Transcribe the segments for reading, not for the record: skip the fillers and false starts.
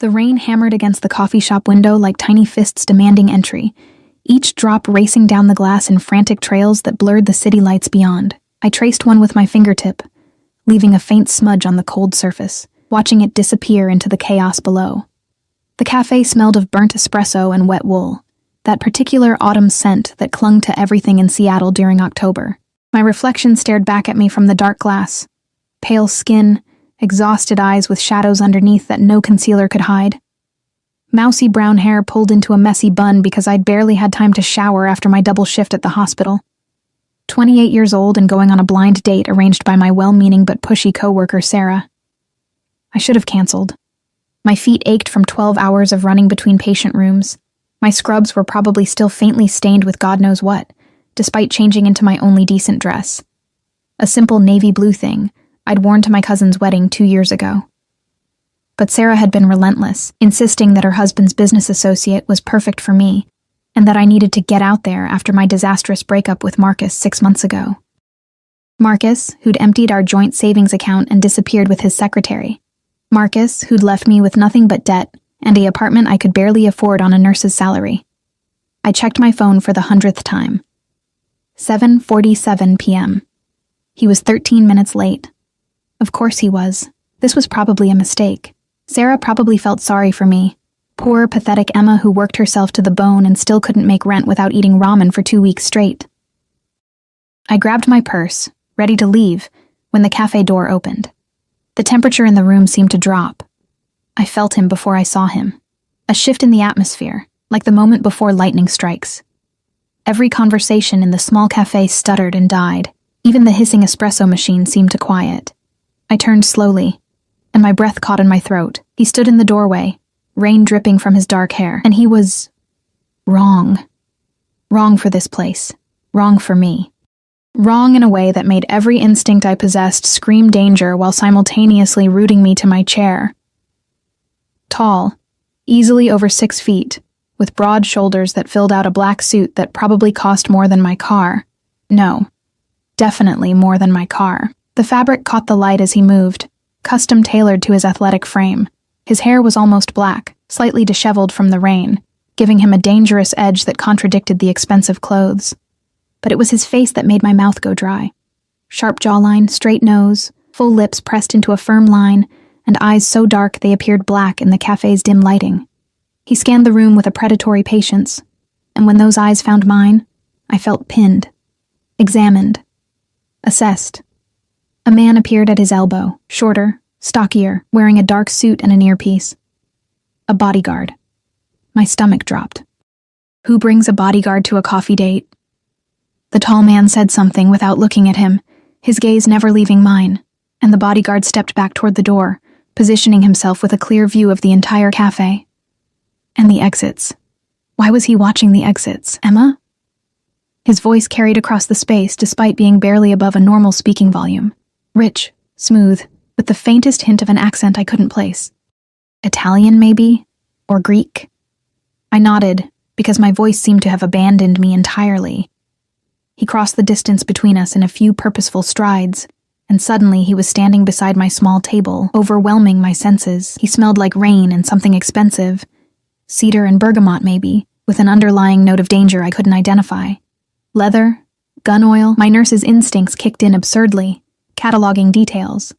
The rain hammered against the coffee shop window like tiny fists demanding entry, each drop racing down the glass in frantic trails that blurred the city lights beyond. I traced one with my fingertip, leaving a faint smudge on the cold surface, watching it disappear into the chaos below. The cafe smelled of burnt espresso and wet wool, that particular autumn scent that clung to everything in Seattle during October. My reflection stared back at me from the dark glass. Pale skin, exhausted eyes with shadows underneath that no concealer could hide. Mousy brown hair pulled into a messy bun because I'd barely had time to shower after my double shift at the hospital. 28 years old and going on a blind date arranged by my well-meaning but pushy coworker Sarah. I should have canceled. My feet ached from 12 hours of running between patient rooms. My scrubs were probably still faintly stained with God knows what, despite changing into my only decent dress. A simple navy blue thing I'd worn to my cousin's wedding 2 years ago. But Sarah had been relentless, insisting that her husband's business associate was perfect for me, and that I needed to get out there after my disastrous breakup with Marcus 6 months ago. Marcus, who'd emptied our joint savings account and disappeared with his secretary. Marcus, who'd left me with nothing but debt and an apartment I could barely afford on a nurse's salary. I checked my phone for the 100th time. 7:47 p.m. He was 13 minutes late. Of course he was. This was probably a mistake. Sarah probably felt sorry for me. Poor, pathetic Emma who worked herself to the bone and still couldn't make rent without eating ramen for 2 weeks straight. I grabbed my purse, ready to leave, when the cafe door opened. The temperature in the room seemed to drop. I felt him before I saw him. A shift in the atmosphere, like the moment before lightning strikes. Every conversation in the small cafe stuttered and died. Even the hissing espresso machine seemed to quiet. I turned slowly, and my breath caught in my throat. He stood in the doorway, rain dripping from his dark hair, and he was wrong. Wrong for this place. Wrong for me. Wrong in a way that made every instinct I possessed scream danger while simultaneously rooting me to my chair. Tall, easily over 6 feet, with broad shoulders that filled out a black suit that probably cost more than my car. No, definitely more than my car. The fabric caught the light as he moved, custom tailored to his athletic frame. His hair was almost black, slightly disheveled from the rain, giving him a dangerous edge that contradicted the expensive clothes. But it was his face that made my mouth go dry. Sharp jawline, straight nose, full lips pressed into a firm line, and eyes so dark they appeared black in the cafe's dim lighting. He scanned the room with a predatory patience, and when those eyes found mine, I felt pinned, examined, assessed. A man appeared at his elbow, shorter, stockier, wearing a dark suit and an earpiece. A bodyguard. My stomach dropped. Who brings a bodyguard to a coffee date? The tall man said something without looking at him, his gaze never leaving mine, and the bodyguard stepped back toward the door, positioning himself with a clear view of the entire cafe. And the exits. Why was he watching the exits? Emma? His voice carried across the space despite being barely above a normal speaking volume. Rich, smooth, with the faintest hint of an accent I couldn't place. Italian, maybe? Or Greek? I nodded, because my voice seemed to have abandoned me entirely. He crossed the distance between us in a few purposeful strides, and suddenly he was standing beside my small table, overwhelming my senses. He smelled like rain and something expensive. Cedar and bergamot, maybe, with an underlying note of danger I couldn't identify. Leather, gun oil, my nurse's instincts kicked in absurdly, cataloging details.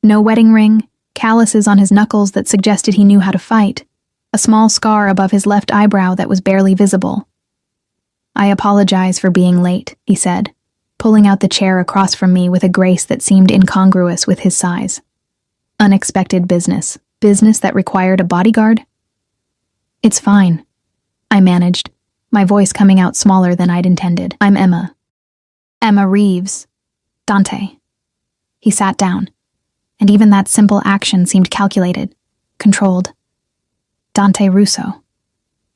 No wedding ring, calluses on his knuckles that suggested he knew how to fight, a small scar above his left eyebrow that was barely visible. I apologize for being late, he said, pulling out the chair across from me with a grace that seemed incongruous with his size. Unexpected business. Business that required a bodyguard? It's fine, I managed, my voice coming out smaller than I'd intended. I'm Emma. Emma Reeves. Dante. He sat down, and even that simple action seemed calculated, controlled. Dante Russo.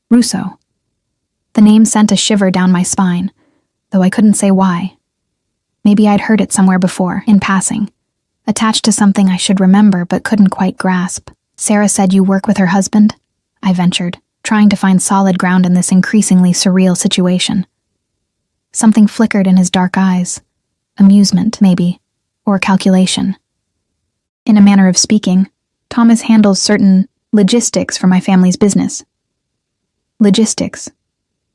Russo. The name sent a shiver down my spine, though I couldn't say why. Maybe I'd heard it somewhere before, in passing, attached to something I should remember but couldn't quite grasp. Sarah said you work with her husband? I ventured, trying to find solid ground in this increasingly surreal situation. Something flickered in his dark eyes. Amusement, maybe, or calculation. In a manner of speaking, Thomas handles certain Logistics for my family's business. Logistics.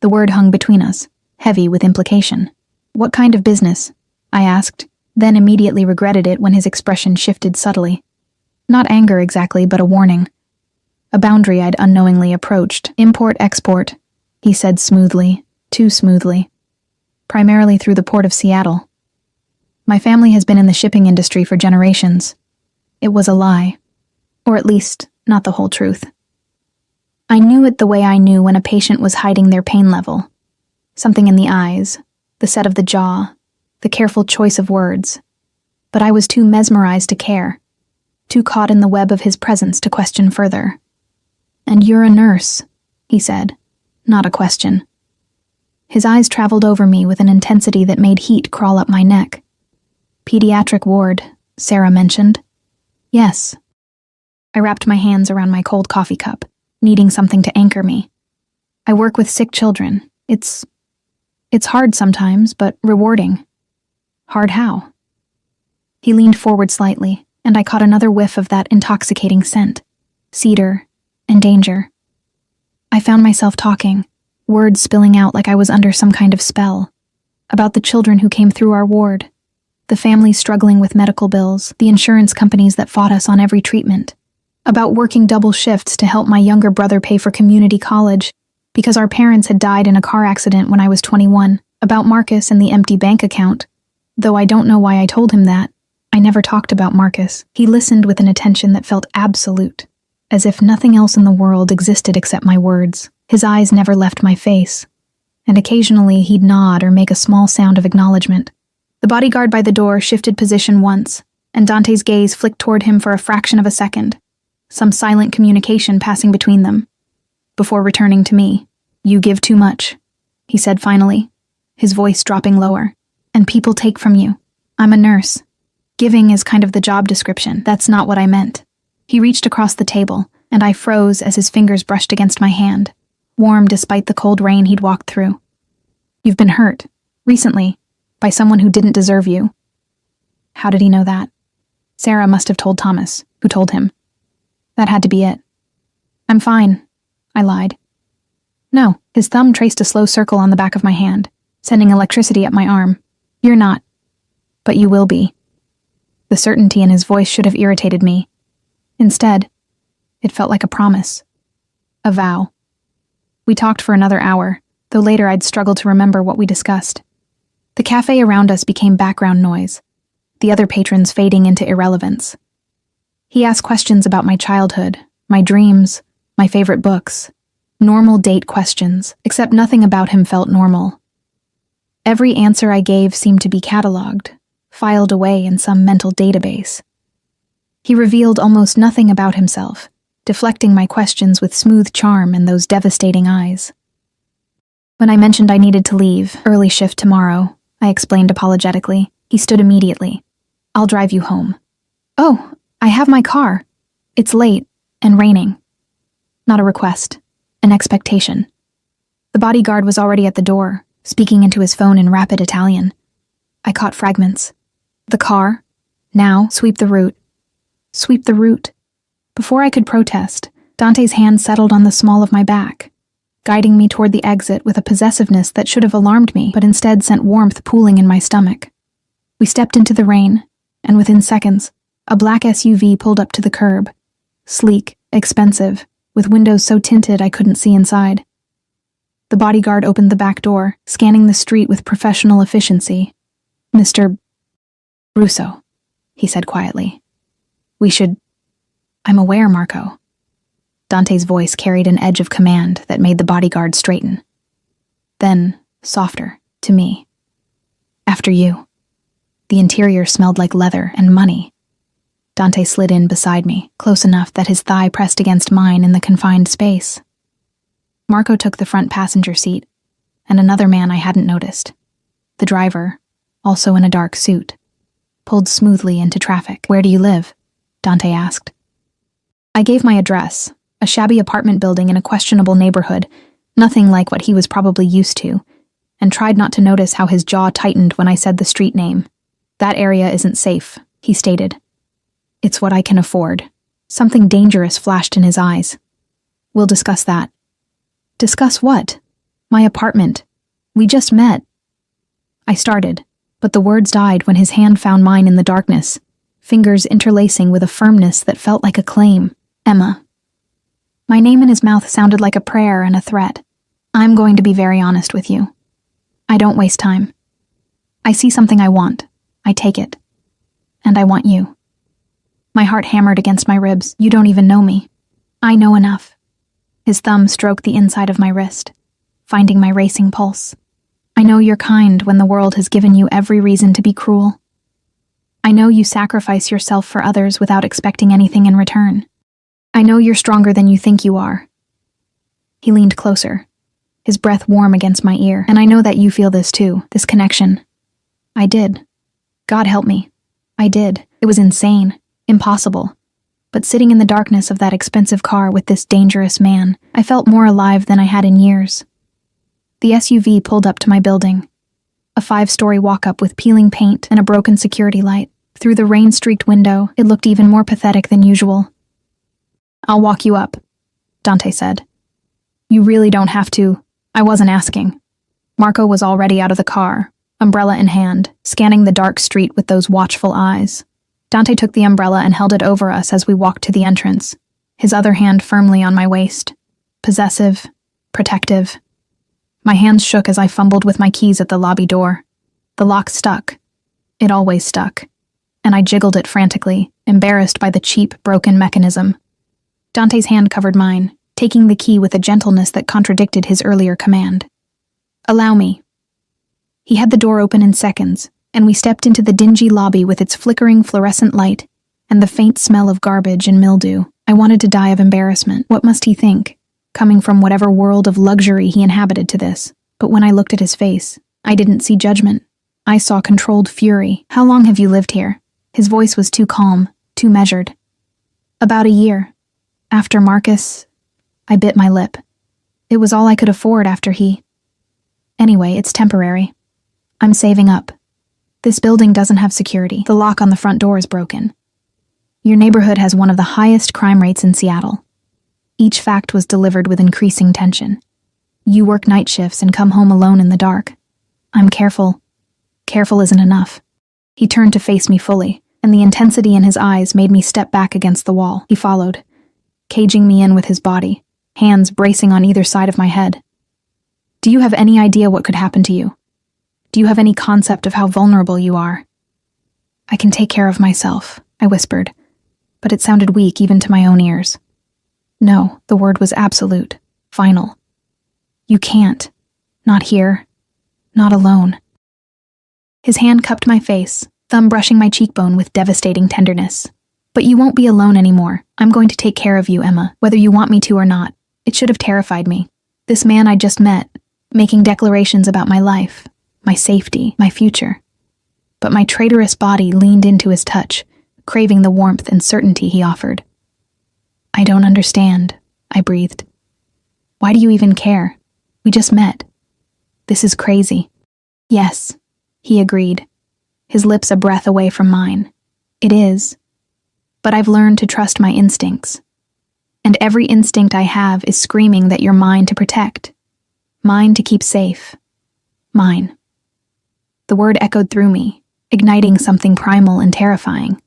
The word hung between us, heavy with implication. What kind of business? I asked, then immediately regretted it when his expression shifted subtly. Not anger exactly, but a warning. A boundary I'd unknowingly approached. Import-export, he said smoothly, too smoothly. Primarily through the port of Seattle. My family has been in the shipping industry for generations. It was a lie. Or at least, not the whole truth. I knew it the way I knew when a patient was hiding their pain level. Something in the eyes, the set of the jaw, the careful choice of words. But I was too mesmerized to care, too caught in the web of his presence to question further. "And you're a nurse," he said, not a question. His eyes traveled over me with an intensity that made heat crawl up my neck. "Pediatric ward," Sarah mentioned. "Yes." I wrapped my hands around my cold coffee cup, needing something to anchor me. "I work with sick children. It's hard sometimes, but rewarding." "Hard how?" He leaned forward slightly, and I caught another whiff of that intoxicating scent. Cedar and danger. I found myself talking, words spilling out like I was under some kind of spell. About the children who came through our ward. The families struggling with medical bills, the insurance companies that fought us on every treatment. About working double shifts to help my younger brother pay for community college because our parents had died in a car accident when I was 21. About Marcus and the empty bank account. Though I don't know why I told him that. I never talked about Marcus. He listened with an attention that felt absolute, as if nothing else in the world existed except my words. His eyes never left my face, and occasionally he'd nod or make a small sound of acknowledgement. The bodyguard by the door shifted position once, and Dante's gaze flicked toward him for a fraction of a second, some silent communication passing between them, before returning to me. "You give too much," he said finally, his voice dropping lower. "And people take from you. I'm a nurse. Giving is kind of the job description. That's not what I meant." He reached across the table, and I froze as his fingers brushed against my hand, warm despite the cold rain he'd walked through. "You've been hurt, recently, by someone who didn't deserve you." How did he know that? Sarah must have told Thomas, who told him. That had to be it. "I'm fine," I lied. "No," his thumb traced a slow circle on the back of my hand, sending electricity up my arm. "You're not. But you will be." The certainty in his voice should have irritated me. Instead, it felt like a promise. A vow. We talked for another hour, though later I'd struggled to remember what we discussed. The cafe around us became background noise, the other patrons fading into irrelevance. He asked questions about my childhood, my dreams, my favorite books. Normal date questions, except nothing about him felt normal. Every answer I gave seemed to be cataloged, filed away in some mental database. He revealed almost nothing about himself, deflecting my questions with smooth charm and those devastating eyes. When I mentioned I needed to leave, early shift tomorrow, I explained apologetically. He stood immediately. "I'll drive you home." "Oh, I have my car. It's late and raining." Not a request, an expectation. The bodyguard was already at the door, speaking into his phone in rapid Italian. I caught fragments. "The car? Now, sweep the route." Sweep the route. Before I could protest, Dante's hand settled on the small of my back, guiding me toward the exit with a possessiveness that should have alarmed me, but instead sent warmth pooling in my stomach. We stepped into the rain, and within seconds, a black SUV pulled up to the curb. Sleek, expensive, with windows so tinted I couldn't see inside. The bodyguard opened the back door, scanning the street with professional efficiency. "Mr. Russo," he said quietly. "I'm aware, Marco." Dante's voice carried an edge of command that made the bodyguard straighten. Then, softer, to me. "After you." The interior smelled like leather and money. Dante slid in beside me, close enough that his thigh pressed against mine in the confined space. Marco took the front passenger seat, and another man I hadn't noticed. The driver, also in a dark suit, pulled smoothly into traffic. "Where do you live?" Dante asked. I gave my address, a shabby apartment building in a questionable neighborhood, nothing like what he was probably used to, and tried not to notice how his jaw tightened when I said the street name. "That area isn't safe," he stated. "It's what I can afford." Something dangerous flashed in his eyes. We'll discuss that. Discuss what? My apartment. We just met. I started, but the words died when his hand found mine in the darkness, fingers interlacing with a firmness that felt like a claim. Emma. My name in his mouth sounded like a prayer and a threat. I'm going to be very honest with you. I don't waste time. I see something I want. I take it. And I want you. My heart hammered against my ribs. You don't even know me. I know enough. His thumb stroked the inside of my wrist, finding my racing pulse. I know you're kind when the world has given you every reason to be cruel. I know you sacrifice yourself for others without expecting anything in return. I know you're stronger than you think you are. He leaned closer, his breath warm against my ear, and I know that you feel this too, this connection. I did. God help me. I did. It was insane, impossible. But sitting in the darkness of that expensive car with this dangerous man, I felt more alive than I had in years. The SUV pulled up to my building. A 5-story walk-up with peeling paint and a broken security light. Through the rain-streaked window, it looked even more pathetic than usual. I'll walk you up, Dante said. You really don't have to. I wasn't asking. Marco was already out of the car, umbrella in hand, scanning the dark street with those watchful eyes. Dante took the umbrella and held it over us as we walked to the entrance, his other hand firmly on my waist. Possessive, protective. My hands shook as I fumbled with my keys at the lobby door. The lock stuck. It always stuck. And I jiggled it frantically, embarrassed by the cheap, broken mechanism. Dante's hand covered mine, taking the key with a gentleness that contradicted his earlier command. Allow me. He had the door open in seconds, and we stepped into the dingy lobby with its flickering fluorescent light and the faint smell of garbage and mildew. I wanted to die of embarrassment. What must he think, coming from whatever world of luxury he inhabited to this? But when I looked at his face, I didn't see judgment. I saw controlled fury. How long have you lived here? His voice was too calm, too measured. About a year. After Marcus, I bit my lip. It was all I could afford after he... Anyway, it's temporary. I'm saving up. This building doesn't have security. The lock on the front door is broken. Your neighborhood has one of the highest crime rates in Seattle. Each fact was delivered with increasing tension. You work night shifts and come home alone in the dark. I'm careful. Careful isn't enough. He turned to face me fully, and the intensity in his eyes made me step back against the wall. He followed, caging me in with his body, hands bracing on either side of my head. Do you have any idea what could happen to you? Do you have any concept of how vulnerable you are? I can take care of myself, I whispered, but it sounded weak even to my own ears. No, the word was absolute, final. You can't. Not here. Not alone. His hand cupped my face, thumb brushing my cheekbone with devastating tenderness. But you won't be alone anymore. I'm going to take care of you, Emma, whether you want me to or not. It should have terrified me. This man I just met, making declarations about my life, my safety, my future. But my traitorous body leaned into his touch, craving the warmth and certainty he offered. I don't understand, I breathed. Why do you even care? We just met. This is crazy. Yes, he agreed, his lips a breath away from mine. It is. But I've learned to trust my instincts. And every instinct I have is screaming that you're mine to protect. Mine to keep safe. Mine. The word echoed through me, igniting something primal and terrifying.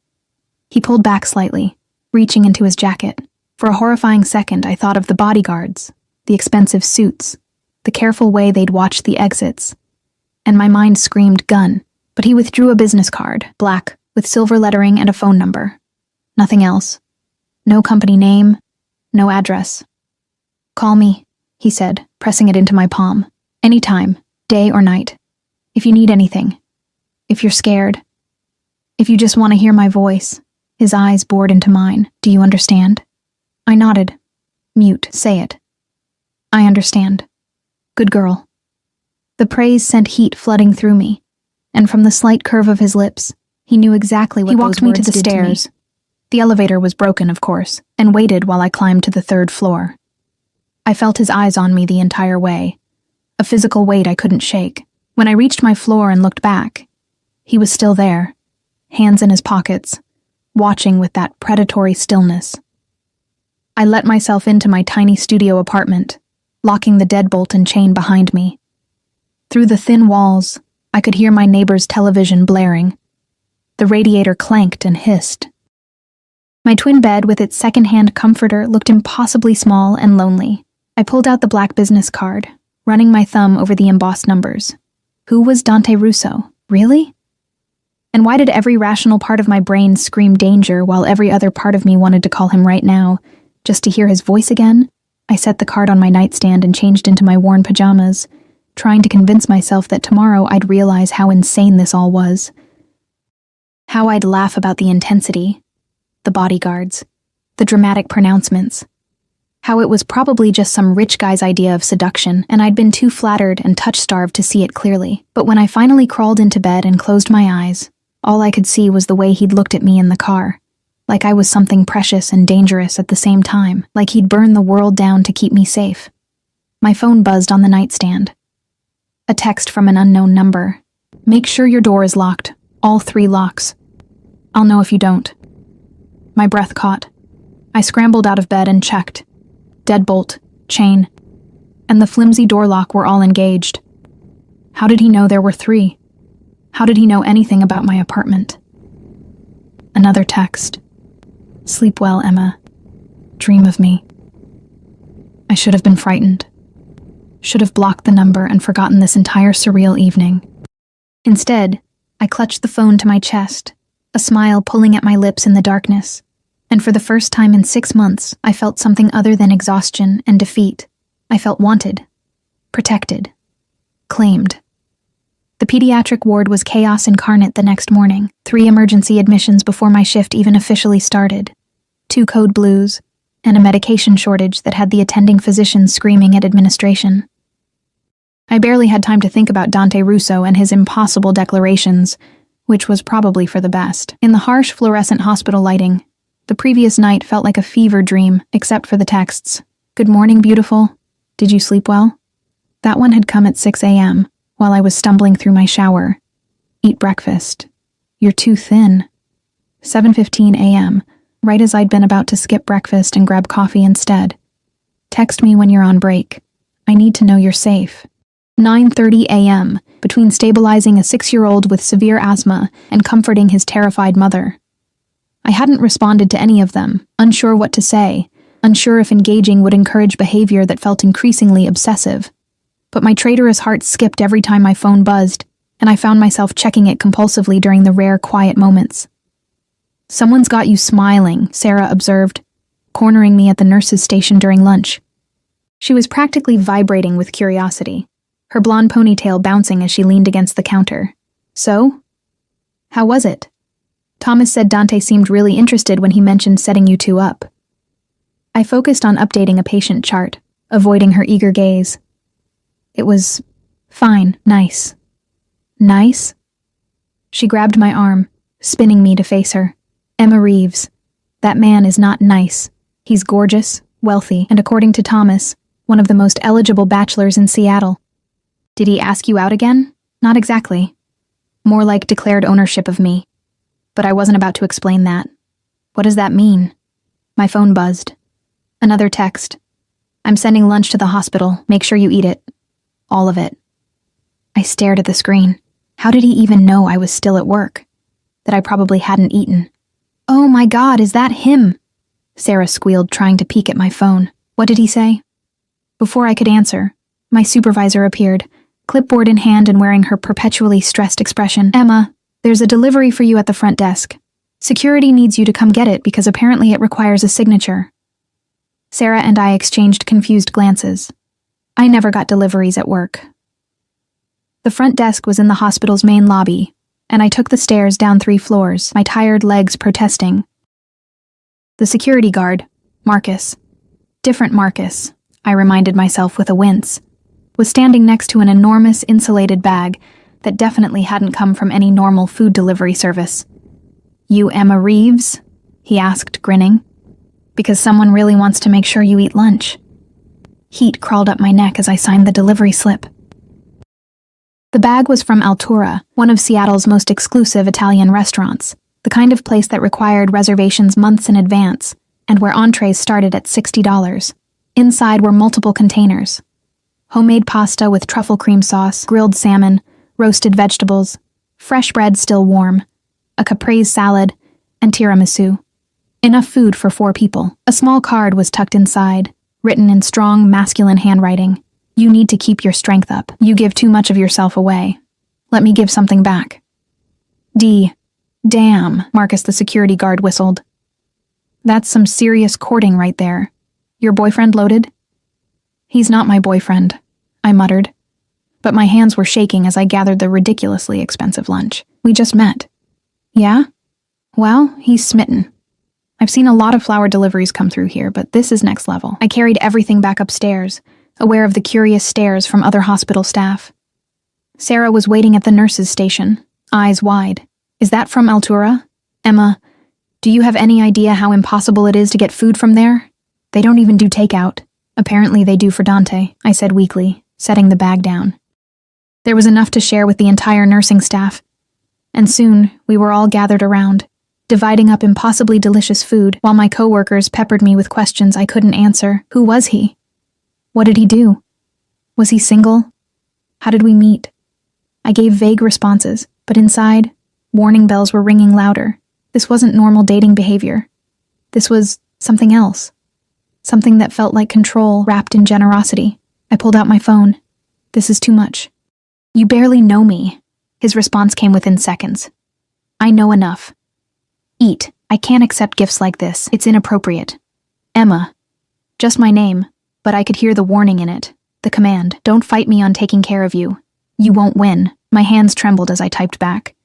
He pulled back slightly, reaching into his jacket. For a horrifying second, I thought of the bodyguards, the expensive suits, the careful way they'd watch the exits. And my mind screamed gun, but he withdrew a business card, black, with silver lettering and a phone number. Nothing else. No company name, no address. Call me, he said, pressing it into my palm. Anytime, day or night. If you need anything. If you're scared. If you just want to hear my voice. His eyes bored into mine. Do you understand? I nodded. Mute, say it. I understand. Good girl. The praise sent heat flooding through me, and from the slight curve of his lips, he knew exactly what those words did to me. He walked me to the stairs. The elevator was broken, of course, and waited while I climbed to the 3rd floor. I felt his eyes on me the entire way, a physical weight I couldn't shake. When I reached my floor and looked back, he was still there, hands in his pockets, watching with that predatory stillness. I let myself into my tiny studio apartment, locking the deadbolt and chain behind me. Through the thin walls, I could hear my neighbor's television blaring. The radiator clanked and hissed. My twin bed with its second-hand comforter looked impossibly small and lonely. I pulled out the black business card, running my thumb over the embossed numbers. Who was Dante Russo? Really? And why did every rational part of my brain scream danger while every other part of me wanted to call him right now, just to hear his voice again? I set the card on my nightstand and changed into my worn pajamas, trying to convince myself that tomorrow I'd realize how insane this all was. How I'd laugh about the intensity, the bodyguards, the dramatic pronouncements. How it was probably just some rich guy's idea of seduction, and I'd been too flattered and touch-starved to see it clearly. But when I finally crawled into bed and closed my eyes, all I could see was the way he'd looked at me in the car, like I was something precious and dangerous at the same time, like he'd burn the world down to keep me safe. My phone buzzed on the nightstand. A text from an unknown number. Make sure your door is locked, all 3 locks. I'll know if you don't. My breath caught. I scrambled out of bed and checked. Deadbolt, chain, and the flimsy door lock were all engaged. How did he know there were 3? How did he know anything about my apartment? Another text. Sleep well, Emma. Dream of me. I should have been frightened. Should have blocked the number and forgotten this entire surreal evening. Instead, I clutched the phone to my chest, a smile pulling at my lips in the darkness. And for the first time in 6 months, I felt something other than exhaustion and defeat. I felt wanted, protected, claimed. The pediatric ward was chaos incarnate the next morning. 3 emergency admissions before my shift even officially started. 2 code blues, and a medication shortage that had the attending physicians screaming at administration. I barely had time to think about Dante Russo and his impossible declarations, which was probably for the best. In the harsh fluorescent hospital lighting, the previous night felt like a fever dream, except for the texts. Good morning, beautiful. Did you sleep well? That one had come at 6 a.m., while I was stumbling through my shower. Eat breakfast. You're too thin. 7:15 a.m., right as I'd been about to skip breakfast and grab coffee instead. Text me when you're on break. I need to know you're safe. 9:30 a.m., between stabilizing a 6-year-old with severe asthma and comforting his terrified mother. I hadn't responded to any of them, unsure what to say, unsure if engaging would encourage behavior that felt increasingly obsessive. But my traitorous heart skipped every time my phone buzzed, and I found myself checking it compulsively during the rare quiet moments. Someone's got you smiling, Sarah observed, cornering me at the nurse's station during lunch. She was practically vibrating with curiosity, her blonde ponytail bouncing as she leaned against the counter. So? How was it? Thomas said Dante seemed really interested when he mentioned setting you 2 up. I focused on updating a patient chart, avoiding her eager gaze. It was fine, nice. Nice? She grabbed my arm, spinning me to face her. Emma Reeves. That man is not nice. He's gorgeous, wealthy, and according to Thomas, one of the most eligible bachelors in Seattle. Did he ask you out again? Not exactly. More like declared ownership of me. But I wasn't about to explain that. What does that mean? My phone buzzed. Another text. I'm sending lunch to the hospital. Make sure you eat it. All of it. I stared at the screen. How did he even know I was still at work? That I probably hadn't eaten. Oh my God, is that him? Sarah squealed, trying to peek at my phone. What did he say? Before I could answer, my supervisor appeared, clipboard in hand and wearing her perpetually stressed expression. Emma, there's a delivery for you at the front desk. Security needs you to come get it because apparently it requires a signature. Sarah and I exchanged confused glances. I never got deliveries at work. The front desk was in the hospital's main lobby, and I took the stairs down 3 floors, my tired legs protesting. The security guard, Marcus, different Marcus, I reminded myself with a wince, was standing next to an enormous insulated bag that definitely hadn't come from any normal food delivery service. You Emma Reeves? He asked, grinning. Because someone really wants to make sure you eat lunch. Heat crawled up my neck as I signed the delivery slip. The bag was from Altura, one of Seattle's most exclusive Italian restaurants, the kind of place that required reservations months in advance, and where entrees started at $60. Inside were multiple containers. Homemade pasta with truffle cream sauce, grilled salmon, roasted vegetables, fresh bread still warm, a caprese salad, and tiramisu. Enough food for 4 people. A small card was tucked inside, written in strong, masculine handwriting. You need to keep your strength up. You give too much of yourself away. Let me give something back. Damn, Marcus the security guard whistled. That's some serious courting right there. Your boyfriend loaded? He's not my boyfriend, I muttered. But my hands were shaking as I gathered the ridiculously expensive lunch. We just met. Yeah? Well, he's smitten. I've seen a lot of flower deliveries come through here, but this is next level. I carried everything back upstairs, aware of the curious stares from other hospital staff. Sarah was waiting at the nurse's station, eyes wide. Is that from Altura? Emma, do you have any idea how impossible it is to get food from there? They don't even do takeout. Apparently they do for Dante, I said weakly, setting the bag down. There was enough to share with the entire nursing staff, and soon we were all gathered around, dividing up impossibly delicious food while my coworkers peppered me with questions I couldn't answer. Who was he? What did he do? Was he single? How did we meet? I gave vague responses, but inside, warning bells were ringing louder. This wasn't normal dating behavior. This was something else. Something that felt like control wrapped in generosity. I pulled out my phone. This is too much. You barely know me. His response came within seconds. I know enough. Eat. I can't accept gifts like this. It's inappropriate. Emma. Just my name, but I could hear the warning in it. The command. Don't fight me on taking care of you. You won't win. My hands trembled as I typed back.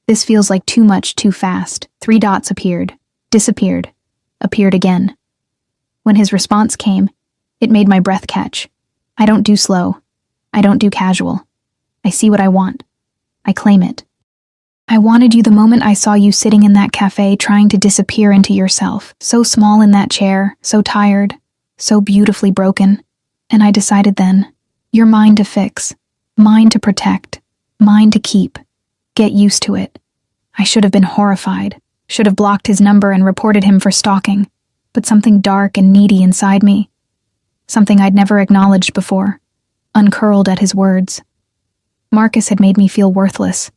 This feels like too much too fast. 3 dots appeared. Disappeared. Appeared again. When his response came, it made my breath catch. I don't do slow. I don't do casual. I see what I want. I claim it. I wanted you the moment I saw you sitting in that cafe trying to disappear into yourself, so small in that chair, so tired, so beautifully broken. And I decided then, you're mine to fix, mine to protect, mine to keep. Get used to it. I should have been horrified, should have blocked his number and reported him for stalking, but something dark and needy inside me, something I'd never acknowledged before, uncurled at his words. Marcus had made me feel worthless,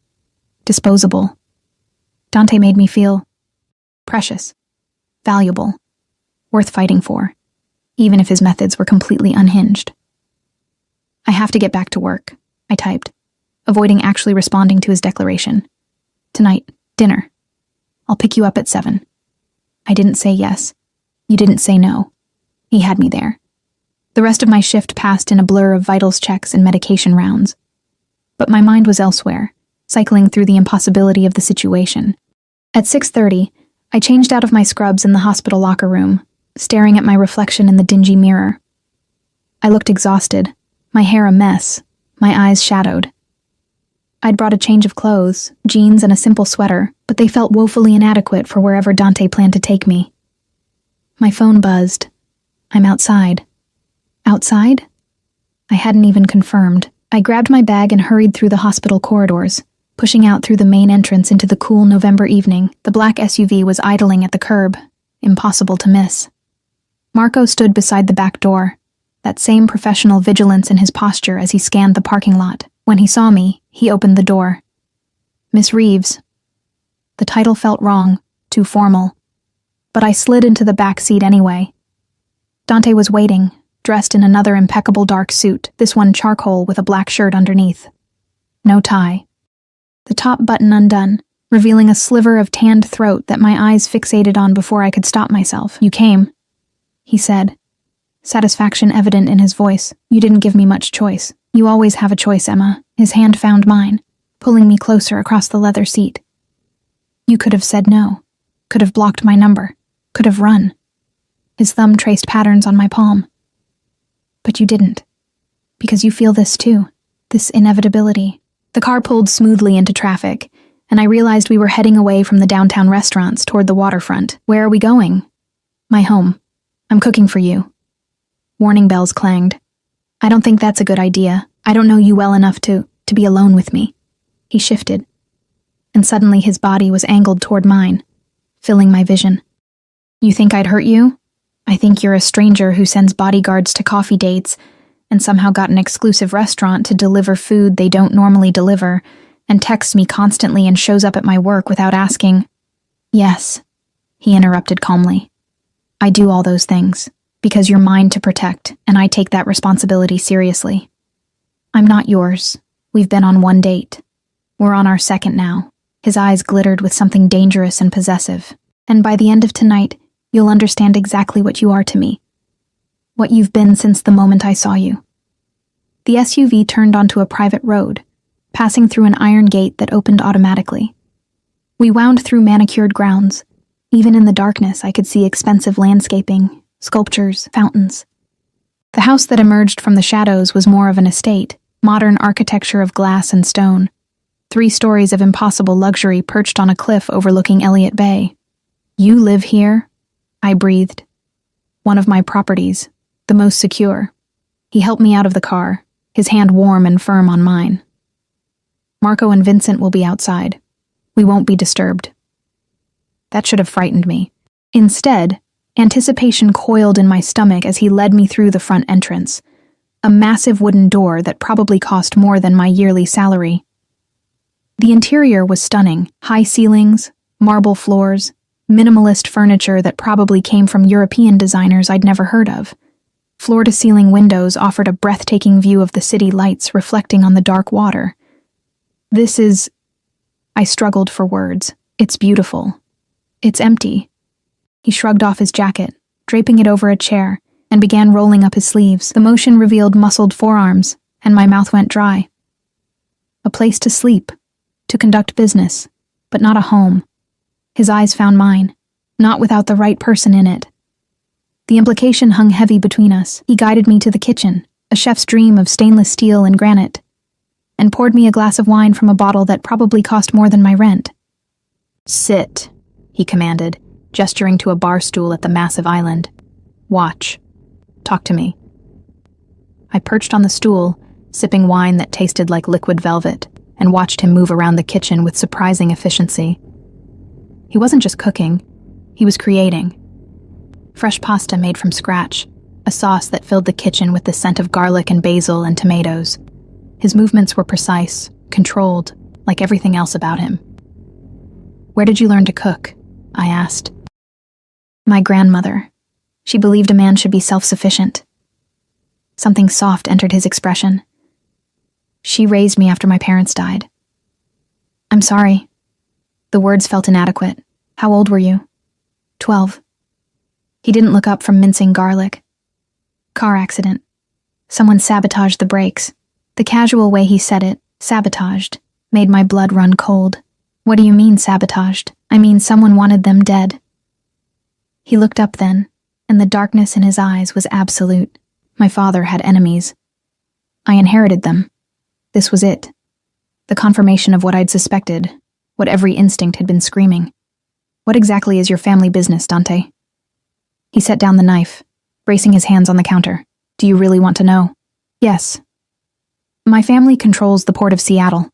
disposable. Dante made me feel precious, valuable, worth fighting for, even if his methods were completely unhinged. I have to get back to work, I typed, avoiding actually responding to his declaration. Tonight, dinner. I'll pick you up at 7. I didn't say yes. You didn't say no. He had me there. The rest of my shift passed in a blur of vitals checks and medication rounds. But my mind was elsewhere, cycling through the impossibility of the situation. At 6:30, I changed out of my scrubs in the hospital locker room, staring at my reflection in the dingy mirror. I looked exhausted, my hair a mess, my eyes shadowed. I'd brought a change of clothes, jeans and a simple sweater, but they felt woefully inadequate for wherever Dante planned to take me. My phone buzzed. I'm outside. Outside? I hadn't even confirmed. I grabbed my bag and hurried through the hospital corridors, pushing out through the main entrance into the cool November evening. The black SUV was idling at the curb, impossible to miss. Marco stood beside the back door, that same professional vigilance in his posture as he scanned the parking lot. When he saw me, he opened the door. Miss Reeves. The title felt wrong, too formal, but I slid into the back seat anyway. Dante was waiting, dressed in another impeccable dark suit, this one charcoal with a black shirt underneath. No tie. The top button undone, revealing a sliver of tanned throat that my eyes fixated on before I could stop myself. You came, he said, satisfaction evident in his voice. You didn't give me much choice. You always have a choice, Emma. His hand found mine, pulling me closer across the leather seat. You could have said no, could have blocked my number, could have run. His thumb traced patterns on my palm. But you didn't. Because you feel this too, this inevitability. The car pulled smoothly into traffic, and I realized we were heading away from the downtown restaurants toward the waterfront. Where are we going? My home. I'm cooking for you. Warning bells clanged. I don't think that's a good idea. I don't know you well enough to be alone with me. He shifted, and suddenly his body was angled toward mine, filling my vision. You think I'd hurt you? I think you're a stranger who sends bodyguards to coffee dates and somehow got an exclusive restaurant to deliver food they don't normally deliver and texts me constantly and shows up at my work without asking. Yes, he interrupted calmly. I do all those things because you're mine to protect, and I take that responsibility seriously. I'm not yours. We've been on one date. We're on our second now. His eyes glittered with something dangerous and possessive. And by the end of tonight, you'll understand exactly what you are to me. What you've been since the moment I saw you. The SUV turned onto a private road, passing through an iron gate that opened automatically. We wound through manicured grounds. Even in the darkness, I could see expensive landscaping, sculptures, fountains. The house that emerged from the shadows was more of an estate, modern architecture of glass and stone. 3 stories of impossible luxury perched on a cliff overlooking Elliott Bay. You live here? I breathed. One of my properties, the most secure. He helped me out of the car, his hand warm and firm on mine. Marco and Vincent will be outside. We won't be disturbed. That should have frightened me. Instead, anticipation coiled in my stomach as he led me through the front entrance, a massive wooden door that probably cost more than my yearly salary. The interior was stunning, high ceilings, marble floors, minimalist furniture that probably came from European designers I'd never heard of. Floor-to-ceiling windows offered a breathtaking view of the city lights reflecting on the dark water. This is... I struggled for words. It's beautiful. It's empty. He shrugged off his jacket, draping it over a chair, and began rolling up his sleeves. The motion revealed muscled forearms, and my mouth went dry. A place to sleep, to conduct business, but not a home. His eyes found mine, not without the right person in it. The implication hung heavy between us. He guided me to the kitchen, a chef's dream of stainless steel and granite, and poured me a glass of wine from a bottle that probably cost more than my rent. Sit, he commanded, gesturing to a bar stool at the massive island. Watch. Talk to me. I perched on the stool, sipping wine that tasted like liquid velvet, and watched him move around the kitchen with surprising efficiency. He wasn't just cooking, he was creating. Fresh pasta made from scratch, a sauce that filled the kitchen with the scent of garlic and basil and tomatoes. His movements were precise, controlled, like everything else about him. Where did you learn to cook? I asked. My grandmother. She believed a man should be self-sufficient. Something soft entered his expression. She raised me after my parents died. I'm sorry. The words felt inadequate. How old were you? 12. He didn't look up from mincing garlic. Car accident. Someone sabotaged the brakes. The casual way he said it, sabotaged, made my blood run cold. What do you mean sabotaged? I mean someone wanted them dead. He looked up then, and the darkness in his eyes was absolute. My father had enemies. I inherited them. This was it. The confirmation of what I'd suspected, what every instinct had been screaming. What exactly is your family business, Dante? He set down the knife, bracing his hands on the counter. Do you really want to know? Yes. My family controls the Port of Seattle.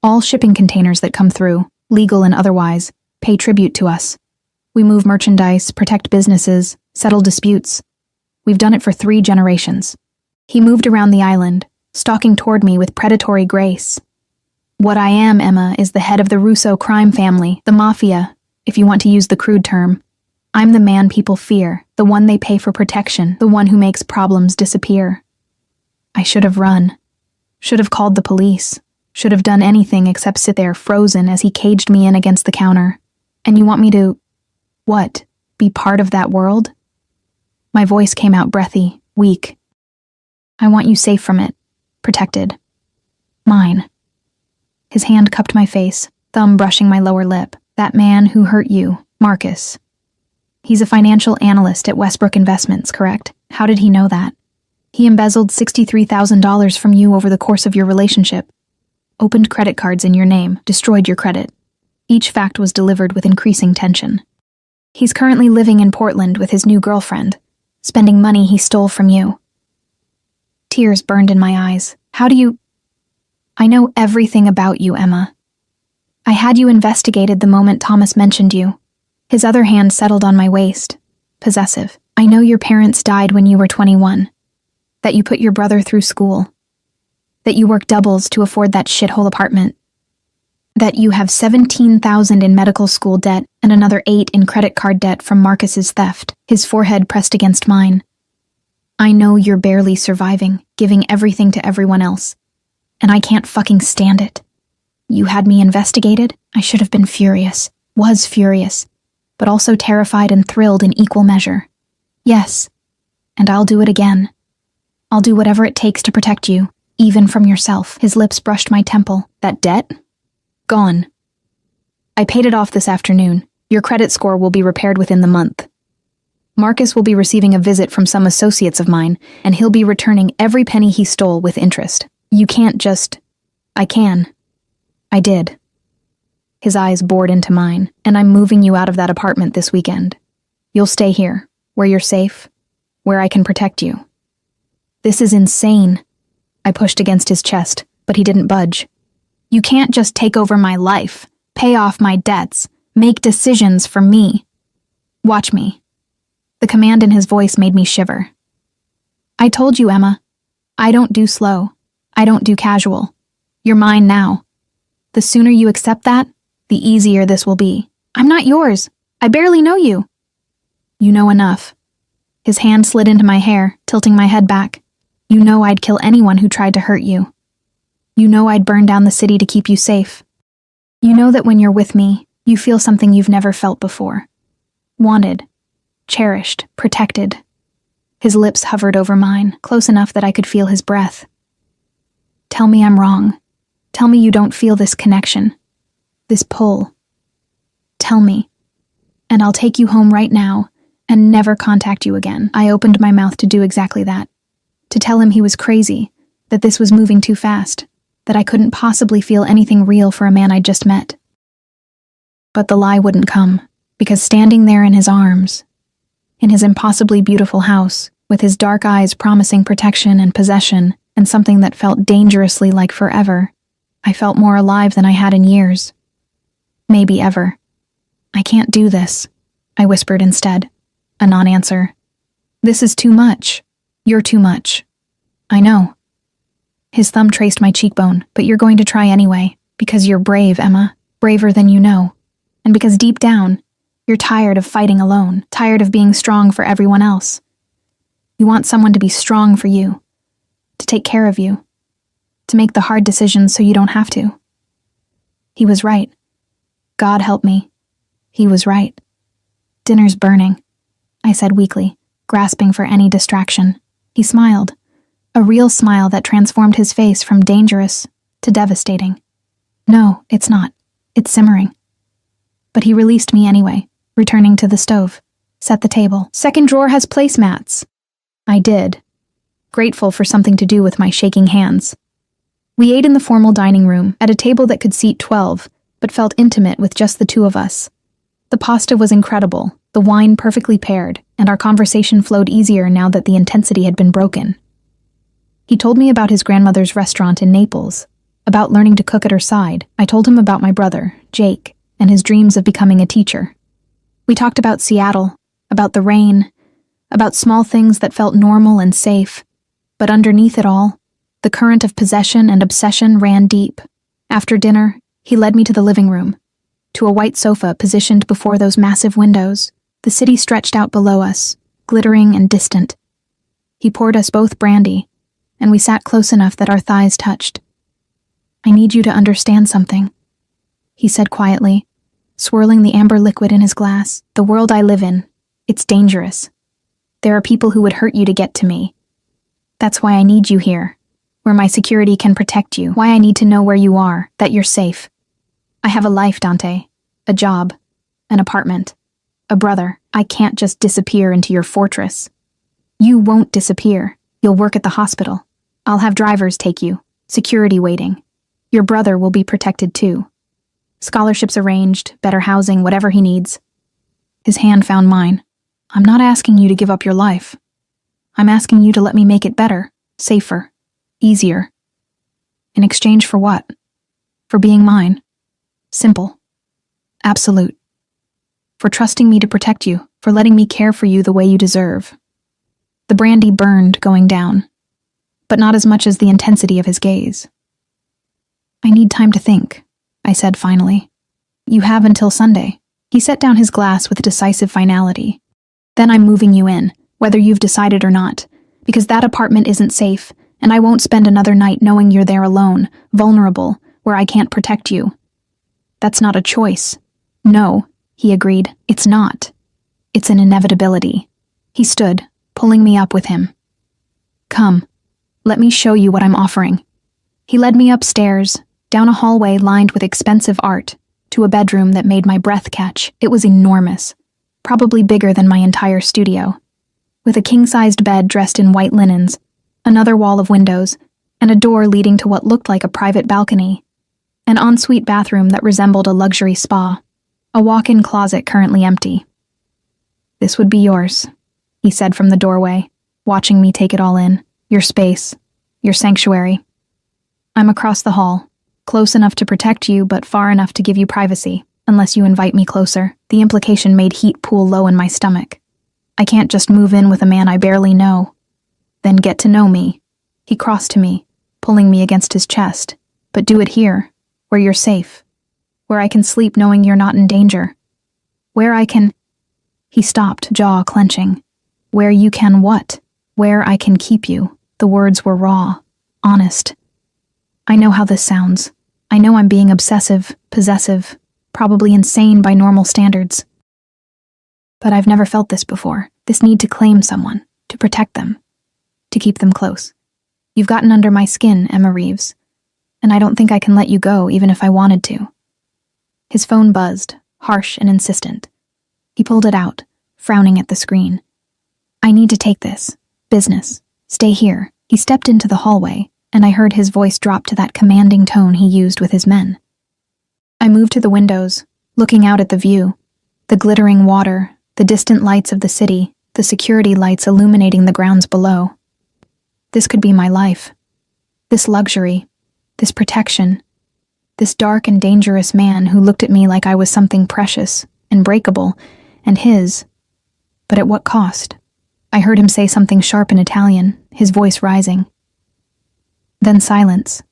All shipping containers that come through, legal and otherwise, pay tribute to us. We move merchandise, protect businesses, settle disputes. We've done it for 3 generations. He moved around the island, stalking toward me with predatory grace. What I am, Emma, is the head of the Russo crime family, the mafia, if you want to use the crude term. I'm the man people fear, the one they pay for protection, the one who makes problems disappear. I should have run. Should have called the police. Should have done anything except sit there frozen as he caged me in against the counter. And you want me to... what? Be part of that world? My voice came out breathy, weak. I want you safe from it. Protected. Mine. His hand cupped my face, thumb brushing my lower lip. That man who hurt you, Marcus. He's a financial analyst at Westbrook Investments, correct? How did he know that? He embezzled $63,000 from you over the course of your relationship. Opened credit cards in your name, destroyed your credit. Each fact was delivered with increasing tension. He's currently living in Portland with his new girlfriend, spending money he stole from you. Tears burned in my eyes. How do you... I know everything about you, Emma. I had you investigated the moment Thomas mentioned you. His other hand settled on my waist, possessive. I know your parents died when you were 21, that you put your brother through school, that you work doubles to afford that shithole apartment, that you have $17,000 in medical school debt and another $8,000 in credit card debt from Marcus's theft, his forehead pressed against mine. I know you're barely surviving, giving everything to everyone else, and I can't fucking stand it. You had me investigated. I should have been furious, was furious, but also terrified and thrilled in equal measure. Yes, and I'll do it again. I'll do whatever it takes to protect you, even from yourself. His lips brushed my temple. That debt? Gone. I paid it off this afternoon. Your credit score will be repaired within the month. Marcus will be receiving a visit from some associates of mine, and he'll be returning every penny he stole with interest. You can't just... I can. I did. His eyes bored into mine, and I'm moving you out of that apartment this weekend. You'll stay here, where you're safe, where I can protect you. This is insane. I pushed against his chest, but he didn't budge. You can't just take over my life, pay off my debts, make decisions for me. Watch me. The command in his voice made me shiver. I told you, Emma. I don't do slow. I don't do casual. You're mine now. The sooner you accept that, the easier this will be. I'm not yours. I barely know you. You know enough. His hand slid into my hair, tilting my head back. You know I'd kill anyone who tried to hurt you. You know I'd burn down the city to keep you safe. You know that when you're with me, you feel something you've never felt before. Wanted, cherished, protected. His lips hovered over mine, close enough that I could feel his breath. Tell me I'm wrong. Tell me you don't feel this connection, this pull. Tell me, and I'll take you home right now and never contact you again. I opened my mouth to do exactly that, to tell him he was crazy, that this was moving too fast, that I couldn't possibly feel anything real for a man I'd just met. But the lie wouldn't come, because standing there in his arms, in his impossibly beautiful house, with his dark eyes promising protection and possession and something that felt dangerously like forever, I felt more alive than I had in years. Maybe ever. I can't do this, I whispered instead, a non-answer. This is too much. You're too much. I know. His thumb traced my cheekbone, but you're going to try anyway, because you're brave, Emma, braver than you know, and because deep down, you're tired of fighting alone, tired of being strong for everyone else. You want someone to be strong for you, to take care of you, to make the hard decisions so you don't have to. He was right. God help me. He was right. Dinner's burning, I said weakly, grasping for any distraction. He smiled, a real smile that transformed his face from dangerous to devastating. No, it's not. It's simmering. But he released me anyway, returning to the stove, set the table. Second drawer has placemats. I did, grateful for something to do with my shaking hands. We ate in the formal dining room, at a table that could seat 12, but felt intimate with just the two of us. The pasta was incredible, the wine perfectly paired, and our conversation flowed easier now that the intensity had been broken. He told me about his grandmother's restaurant in Naples, about learning to cook at her side. I told him about my brother, Jake, and his dreams of becoming a teacher. We talked about Seattle, about the rain, about small things that felt normal and safe, but underneath it all, the current of possession and obsession ran deep. After dinner, he led me to the living room, to a white sofa positioned before those massive windows. The city stretched out below us, glittering and distant. He poured us both brandy, and we sat close enough that our thighs touched. I need you to understand something, he said quietly, swirling the amber liquid in his glass. The world I live in, it's dangerous. There are people who would hurt you to get to me. That's why I need you here, where my security can protect you, why I need to know where you are, that you're safe. I have a life, Dante, a job, an apartment, a brother. I can't just disappear into your fortress. You won't disappear. You'll work at the hospital. I'll have drivers take you, security waiting. Your brother will be protected too. Scholarships arranged, better housing, whatever he needs. His hand found mine. I'm not asking you to give up your life. I'm asking you to let me make it better, safer, easier. In exchange for what? For being mine. Simple. Absolute. For trusting me to protect you, for letting me care for you the way you deserve. The brandy burned going down, but not as much as the intensity of his gaze. I need time to think, I said finally. You have until Sunday. He set down his glass with decisive finality. Then I'm moving you in, whether you've decided or not, because that apartment isn't safe, and I won't spend another night knowing you're there alone, vulnerable, where I can't protect you. That's not a choice. No, he agreed, it's not. It's an inevitability. He stood, pulling me up with him. Come, let me show you what I'm offering. He led me upstairs, down a hallway lined with expensive art, to a bedroom that made my breath catch. It was enormous, probably bigger than my entire studio, with a king-sized bed dressed in white linens, another wall of windows, and a door leading to what looked like a private balcony, an ensuite bathroom that resembled a luxury spa, a walk-in closet currently empty. This would be yours, he said from the doorway, watching me take it all in. Your space, your sanctuary. I'm across the hall, close enough to protect you, but far enough to give you privacy, unless you invite me closer. The implication made heat pool low in my stomach. I can't just move in with a man I barely know. Then get to know me. He crossed to me, pulling me against his chest. But do it here, where you're safe, where I can sleep knowing you're not in danger, where I can... He stopped, jaw clenching. Where you can what? Where I can keep you. The words were raw, honest. I know how this sounds. I know I'm being obsessive, possessive, probably insane by normal standards. But I've never felt this before. This need to claim someone, to protect them, to keep them close. You've gotten under my skin, Emma Reeves, and I don't think I can let you go even if I wanted to. His phone buzzed, harsh and insistent. He pulled it out, frowning at the screen. I need to take this. Business. Stay here. He stepped into the hallway, and I heard his voice drop to that commanding tone he used with his men. I moved to the windows, looking out at the view, the glittering water, the distant lights of the city, the security lights illuminating the grounds below. This could be my life. This luxury, this protection, this dark and dangerous man who looked at me like I was something precious and breakable, and his. But at what cost? I heard him say something sharp in Italian, his voice rising. Then silence.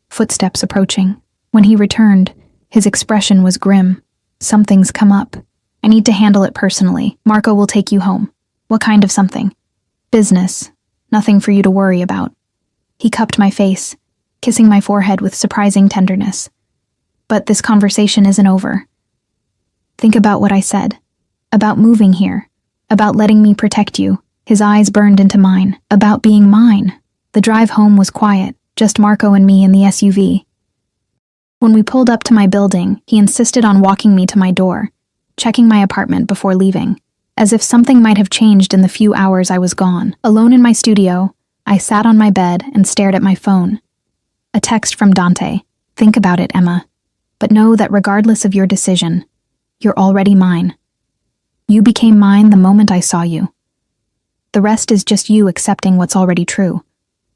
Footsteps approaching. When he returned, his expression was grim. Something's come up. I need to handle it personally. Marco will take you home. What kind of something? Business. Nothing for you to worry about. He cupped my face, kissing my forehead with surprising tenderness. But this conversation isn't over. Think about what I said. About moving here. About letting me protect you. His eyes burned into mine. About being mine. The drive home was quiet, just Marco and me in the SUV. When we pulled up to my building, he insisted on walking me to my door, checking my apartment before leaving, as if something might have changed in the few hours I was gone. Alone in my studio, I sat on my bed and stared at my phone. A text from Dante. Think about it, Emma. But know that regardless of your decision, you're already mine. You became mine the moment I saw you. The rest is just you accepting what's already true.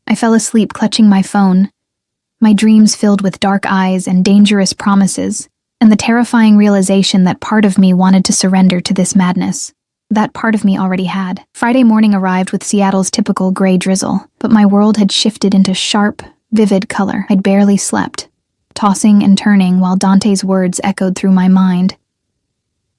I fell asleep clutching my phone, my dreams filled with dark eyes and dangerous promises, and the terrifying realization that part of me wanted to surrender to this madness. That part of me already had. Friday morning arrived with Seattle's typical gray drizzle, but my world had shifted into sharp, vivid color. I'd barely slept, tossing and turning while Dante's words echoed through my mind.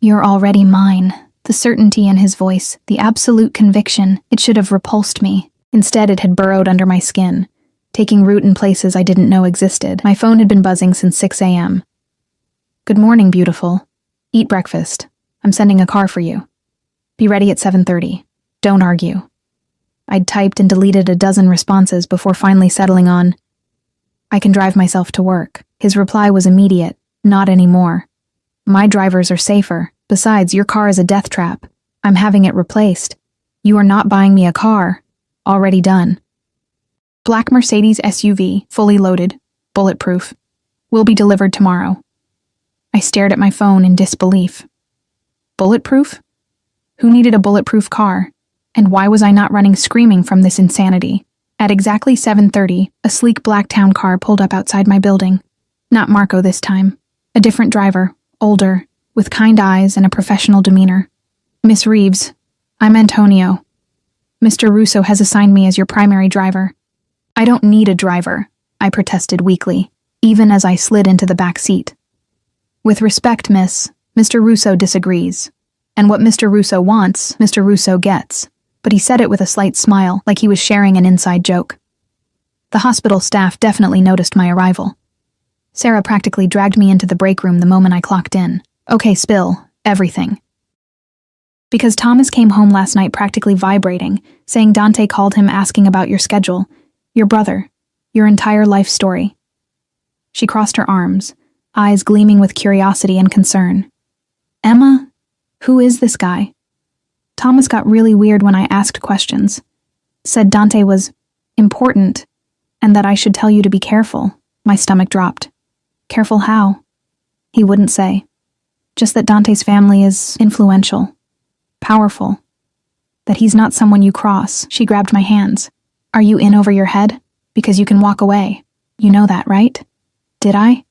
You're already mine. The certainty in his voice, the absolute conviction, it should have repulsed me. Instead, it had burrowed under my skin, taking root in places I didn't know existed. My phone had been buzzing since 6 a.m. Good morning, beautiful. Eat breakfast. I'm sending a car for you. Be ready at 7:30. Don't argue. I'd typed and deleted a dozen responses before finally settling on, I can drive myself to work. His reply was immediate, not anymore. My drivers are safer. Besides, your car is a death trap. I'm having it replaced. You are not buying me a car. Already done. Black Mercedes SUV, fully loaded, bulletproof. Will be delivered tomorrow. I stared at my phone in disbelief. Bulletproof? Who needed a bulletproof car? And why was I not running screaming from this insanity? At exactly 7:30, a sleek black town car pulled up outside my building. Not Marco this time. A different driver, older, with kind eyes and a professional demeanor. Miss Reeves, I'm Antonio. Mr. Russo has assigned me as your primary driver. I don't need a driver, I protested weakly, even as I slid into the back seat. With respect, miss, Mr. Russo disagrees. And what Mr. Russo wants, Mr. Russo gets. But he said it with a slight smile, like he was sharing an inside joke. The hospital staff definitely noticed my arrival. Sarah practically dragged me into the break room the moment I clocked in. Okay, spill everything. Because Thomas came home last night practically vibrating, saying Dante called him asking about your schedule, your brother, your entire life story. She crossed her arms, eyes gleaming with curiosity and concern. Emma? Who is this guy? Thomas got really weird when I asked questions. Said Dante was important, and that I should tell you to be careful. My stomach dropped. Careful how? He wouldn't say. Just that Dante's family is influential, powerful. That he's not someone you cross. She grabbed my hands. Are you in over your head? Because you can walk away. You know that, right? Did I?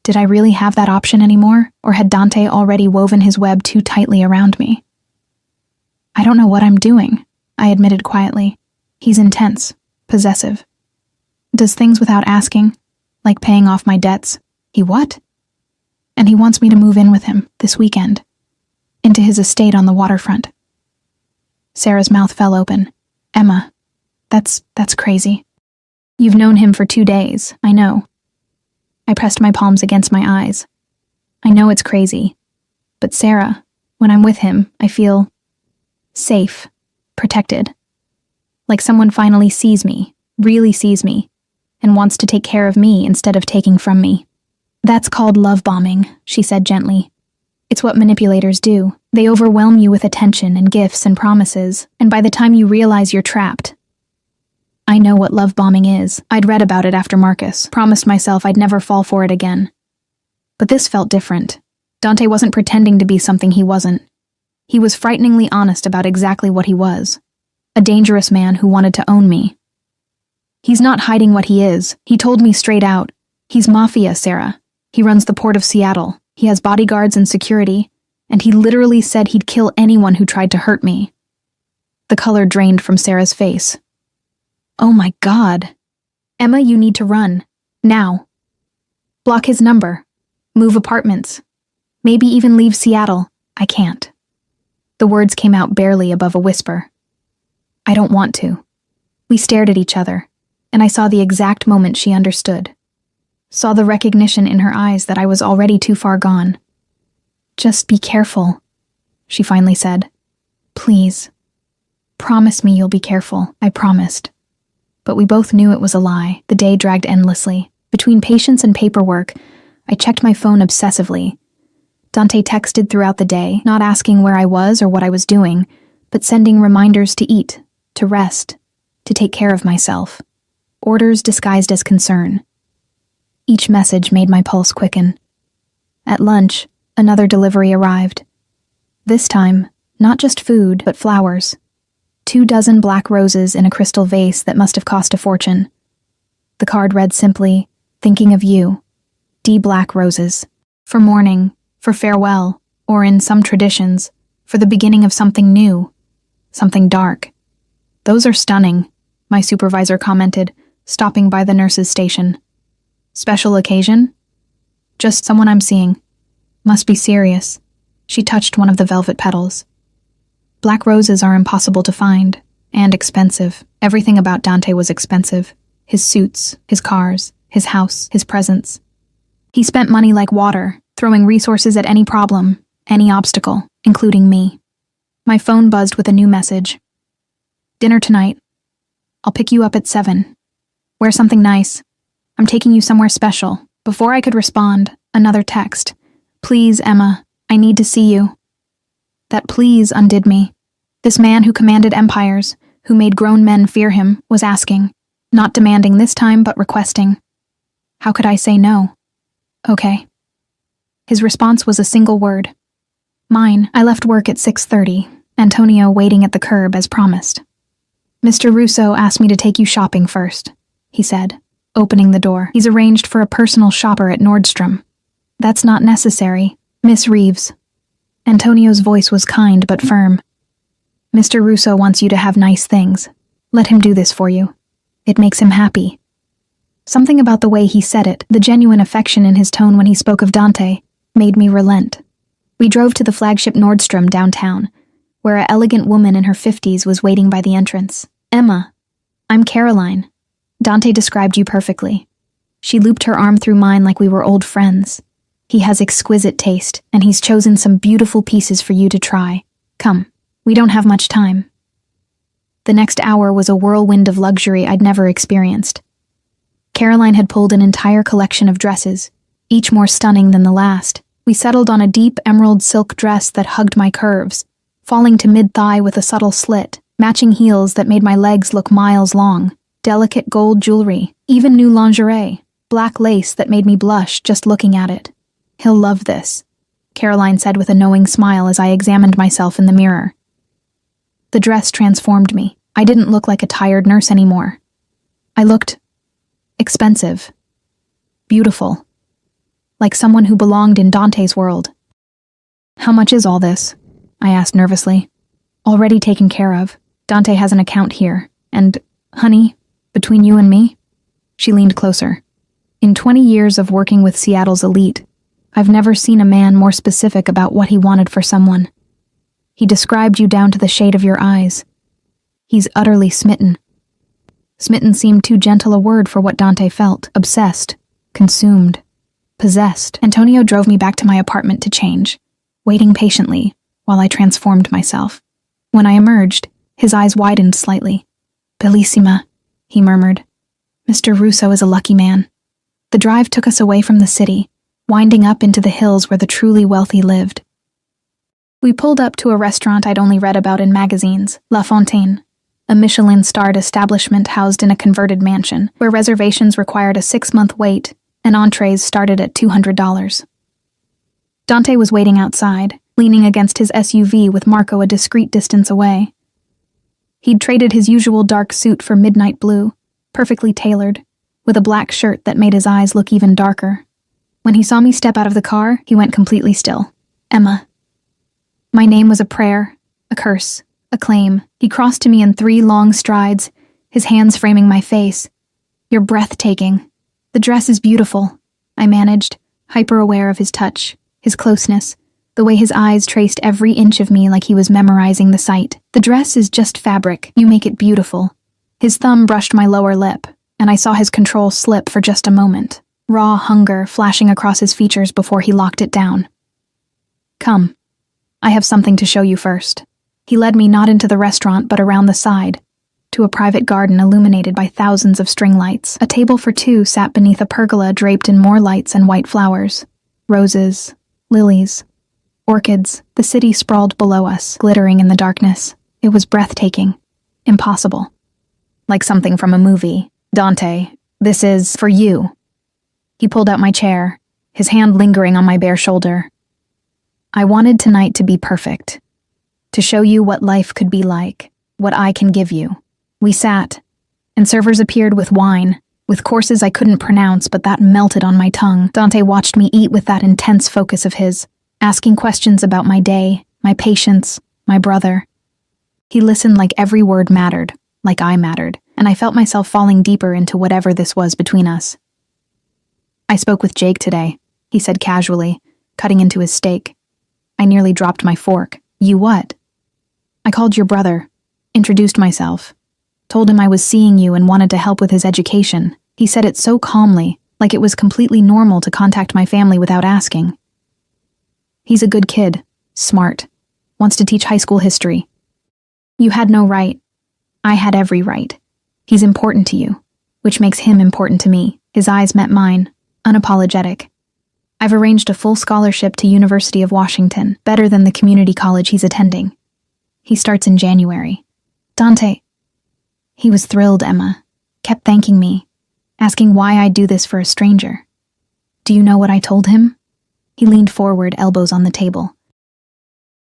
Did I really have that option anymore? Or had Dante already woven his web too tightly around me? I don't know what I'm doing, I admitted quietly. He's intense, possessive. Does things without asking, like paying off my debts. He what? And he wants me to move in with him this weekend, into his estate on the waterfront. Sarah's mouth fell open. Emma, that's crazy. You've known him for 2 days, I know. I pressed my palms against my eyes. I know it's crazy, but Sarah, when I'm with him, I feel safe, protected. Like someone finally sees me, really sees me, and wants to take care of me instead of taking from me. That's called love bombing, she said gently. It's what manipulators do. They overwhelm you with attention and gifts and promises, and by the time you realize you're trapped. I know what love bombing is. I'd read about it after Marcus, promised myself I'd never fall for it again. But this felt different. Dante wasn't pretending to be something he wasn't. He was frighteningly honest about exactly what he was. A dangerous man who wanted to own me. He's not hiding what he is. He told me straight out. He's mafia, Sarah. He runs the port of Seattle. He has bodyguards and security, and he literally said he'd kill anyone who tried to hurt me. The color drained from Sarah's face. Oh my God. Emma, you need to run. Now. Block his number. Move apartments. Maybe even leave Seattle. I can't. The words came out barely above a whisper. I don't want to. We stared at each other, and I saw the exact moment she understood. Saw the recognition in her eyes that I was already too far gone. Just be careful, she finally said. Please. Promise me you'll be careful, I promised. But we both knew it was a lie. The day dragged endlessly. Between patience and paperwork, I checked my phone obsessively. Dante texted throughout the day, not asking where I was or what I was doing, but sending reminders to eat, to rest, to take care of myself. Orders disguised as concern. Each message made my pulse quicken. At lunch, another delivery arrived. This time, not just food, but flowers. 24 black roses in a crystal vase that must have cost a fortune. The card read simply, "Thinking of you. D. Black roses. For mourning, for farewell, or in some traditions, for the beginning of something new, something dark." Those are stunning, my supervisor commented, stopping by the nurse's station. Special occasion? Just someone I'm seeing. Must be serious. She touched one of the velvet petals. Black roses are impossible to find, and expensive. Everything about Dante was expensive. His suits, his cars, his house, his presence. He spent money like water, throwing resources at any problem, any obstacle, including me. My phone buzzed with a new message. Dinner tonight. I'll pick you up at 7. Wear something nice. I'm taking you somewhere special. Before I could respond, another text. Please, Emma, I need to see you. That please undid me. This man who commanded empires, who made grown men fear him, was asking, not demanding this time, but requesting. How could I say no? Okay. His response was a single word. Mine. I left work at 6:30, Antonio waiting at the curb as promised. Mr. Russo asked me to take you shopping first, he said, opening the door. He's arranged for a personal shopper at Nordstrom. That's not necessary, Miss Reeves. Antonio's voice was kind but firm. Mr. Russo wants you to have nice things. Let him do this for you. It makes him happy. Something about the way he said it, the genuine affection in his tone when he spoke of Dante, made me relent. We drove to the flagship Nordstrom downtown, where an elegant woman in her 50s was waiting by the entrance. Emma, I'm Caroline. Dante described you perfectly. She looped her arm through mine like we were old friends. He has exquisite taste, and he's chosen some beautiful pieces for you to try. Come, we don't have much time. The next hour was a whirlwind of luxury I'd never experienced. Caroline had pulled an entire collection of dresses, each more stunning than the last. We settled on a deep emerald silk dress that hugged my curves, falling to mid-thigh with a subtle slit, matching heels that made my legs look miles long, delicate gold jewelry, even new lingerie, black lace that made me blush just looking at it. He'll love this, Caroline said with a knowing smile as I examined myself in the mirror. The dress transformed me. I didn't look like a tired nurse anymore. I looked expensive, beautiful, like someone who belonged in Dante's world. How much is all this? I asked nervously. Already taken care of. Dante has an account here. And, honey, between you and me? She leaned closer. In 20 years of working with Seattle's elite, I've never seen a man more specific about what he wanted for someone. He described you down to the shade of your eyes. He's utterly smitten. Smitten seemed too gentle a word for what Dante felt. Obsessed. Consumed. Possessed. Antonio drove me back to my apartment to change, waiting patiently while I transformed myself. When I emerged, his eyes widened slightly. Bellissima, he murmured. Mr. Russo is a lucky man. The drive took us away from the city, winding up into the hills where the truly wealthy lived. We pulled up to a restaurant I'd only read about in magazines, La Fontaine, a Michelin-starred establishment housed in a converted mansion, where reservations required a 6-month wait and entrees started at $200. Dante was waiting outside, leaning against his SUV with Marco a discreet distance away. He'd traded his usual dark suit for midnight blue, perfectly tailored, with a black shirt that made his eyes look even darker. When he saw me step out of the car, he went completely still. Emma. My name was a prayer, a curse, a claim. He crossed to me in 3 long strides, his hands framing my face. You're breathtaking. The dress is beautiful, I managed, hyper-aware of his touch, his closeness, the way his eyes traced every inch of me like he was memorizing the sight. The dress is just fabric. You make it beautiful. His thumb brushed my lower lip, and I saw his control slip for just a moment, raw hunger flashing across his features before he locked it down. Come. I have something to show you first. He led me not into the restaurant but around the side, to a private garden illuminated by thousands of string lights. A table for 2 sat beneath a pergola draped in more lights and white flowers. Roses, lilies, orchids. The city sprawled below us, glittering in the darkness. It was breathtaking. Impossible. Like something from a movie. Dante, this is for you. He pulled out my chair, his hand lingering on my bare shoulder. I wanted tonight to be perfect. To show you what life could be like, what I can give you. We sat, and servers appeared with wine, with courses I couldn't pronounce but that melted on my tongue. Dante watched me eat with that intense focus of his, asking questions about my day, my patients, my brother. He listened like every word mattered, like I mattered, and I felt myself falling deeper into whatever this was between us. I spoke with Jake today, he said casually, cutting into his steak. I nearly dropped my fork. You what? I called your brother, introduced myself. Told him I was seeing you and wanted to help with his education. He said it so calmly, like it was completely normal to contact my family without asking. He's a good kid, smart, wants to teach high school history. You had no right. I had every right. He's important to you, which makes him important to me. His eyes met mine, unapologetic. I've arranged a full scholarship to University of Washington, better than the community college he's attending. He starts in January. Dante. He was thrilled, Emma. Kept thanking me, asking why I'd do this for a stranger. Do you know what I told him? He leaned forward, elbows on the table.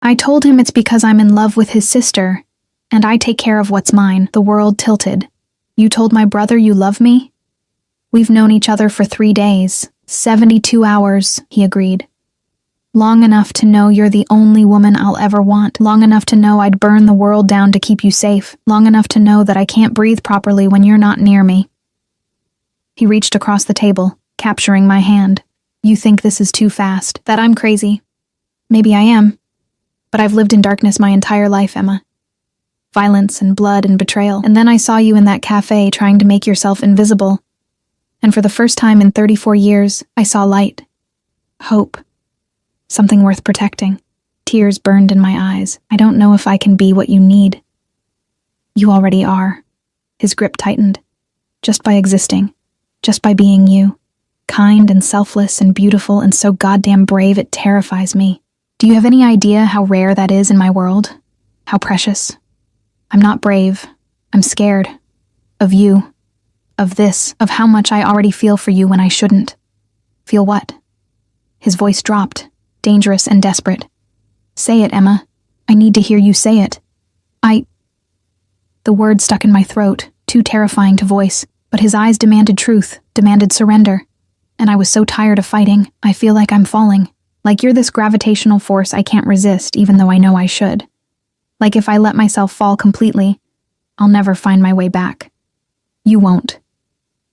I told him it's because I'm in love with his sister, and I take care of what's mine. The world tilted. You told my brother you love me? We've known each other for 3 days, 72 hours, he agreed. Long enough to know you're the only woman I'll ever want. Long enough to know I'd burn the world down to keep you safe. Long enough to know that I can't breathe properly when you're not near me. He reached across the table, capturing my hand. You think this is too fast, that I'm crazy. Maybe I am. But I've lived in darkness my entire life, Emma. Violence and blood and betrayal. And then I saw you in that cafe trying to make yourself invisible. And for the first time in 34 years, I saw light. Hope. Something worth protecting. Tears burned in my eyes. I don't know if I can be what you need. You already are. His grip tightened. Just by existing. Just by being you. Kind and selfless and beautiful and so goddamn brave it terrifies me. Do you have any idea how rare that is in my world? How precious? I'm not brave. I'm scared. Of you. Of this. Of how much I already feel for you when I shouldn't. Feel what? His voice dropped. Dangerous and desperate. Say it, Emma. I need to hear you say it. The word stuck in my throat, too terrifying to voice, but his eyes demanded truth, demanded surrender. And I was so tired of fighting, I feel like I'm falling. Like you're this gravitational force I can't resist, even though I know I should. Like if I let myself fall completely, I'll never find my way back. You won't.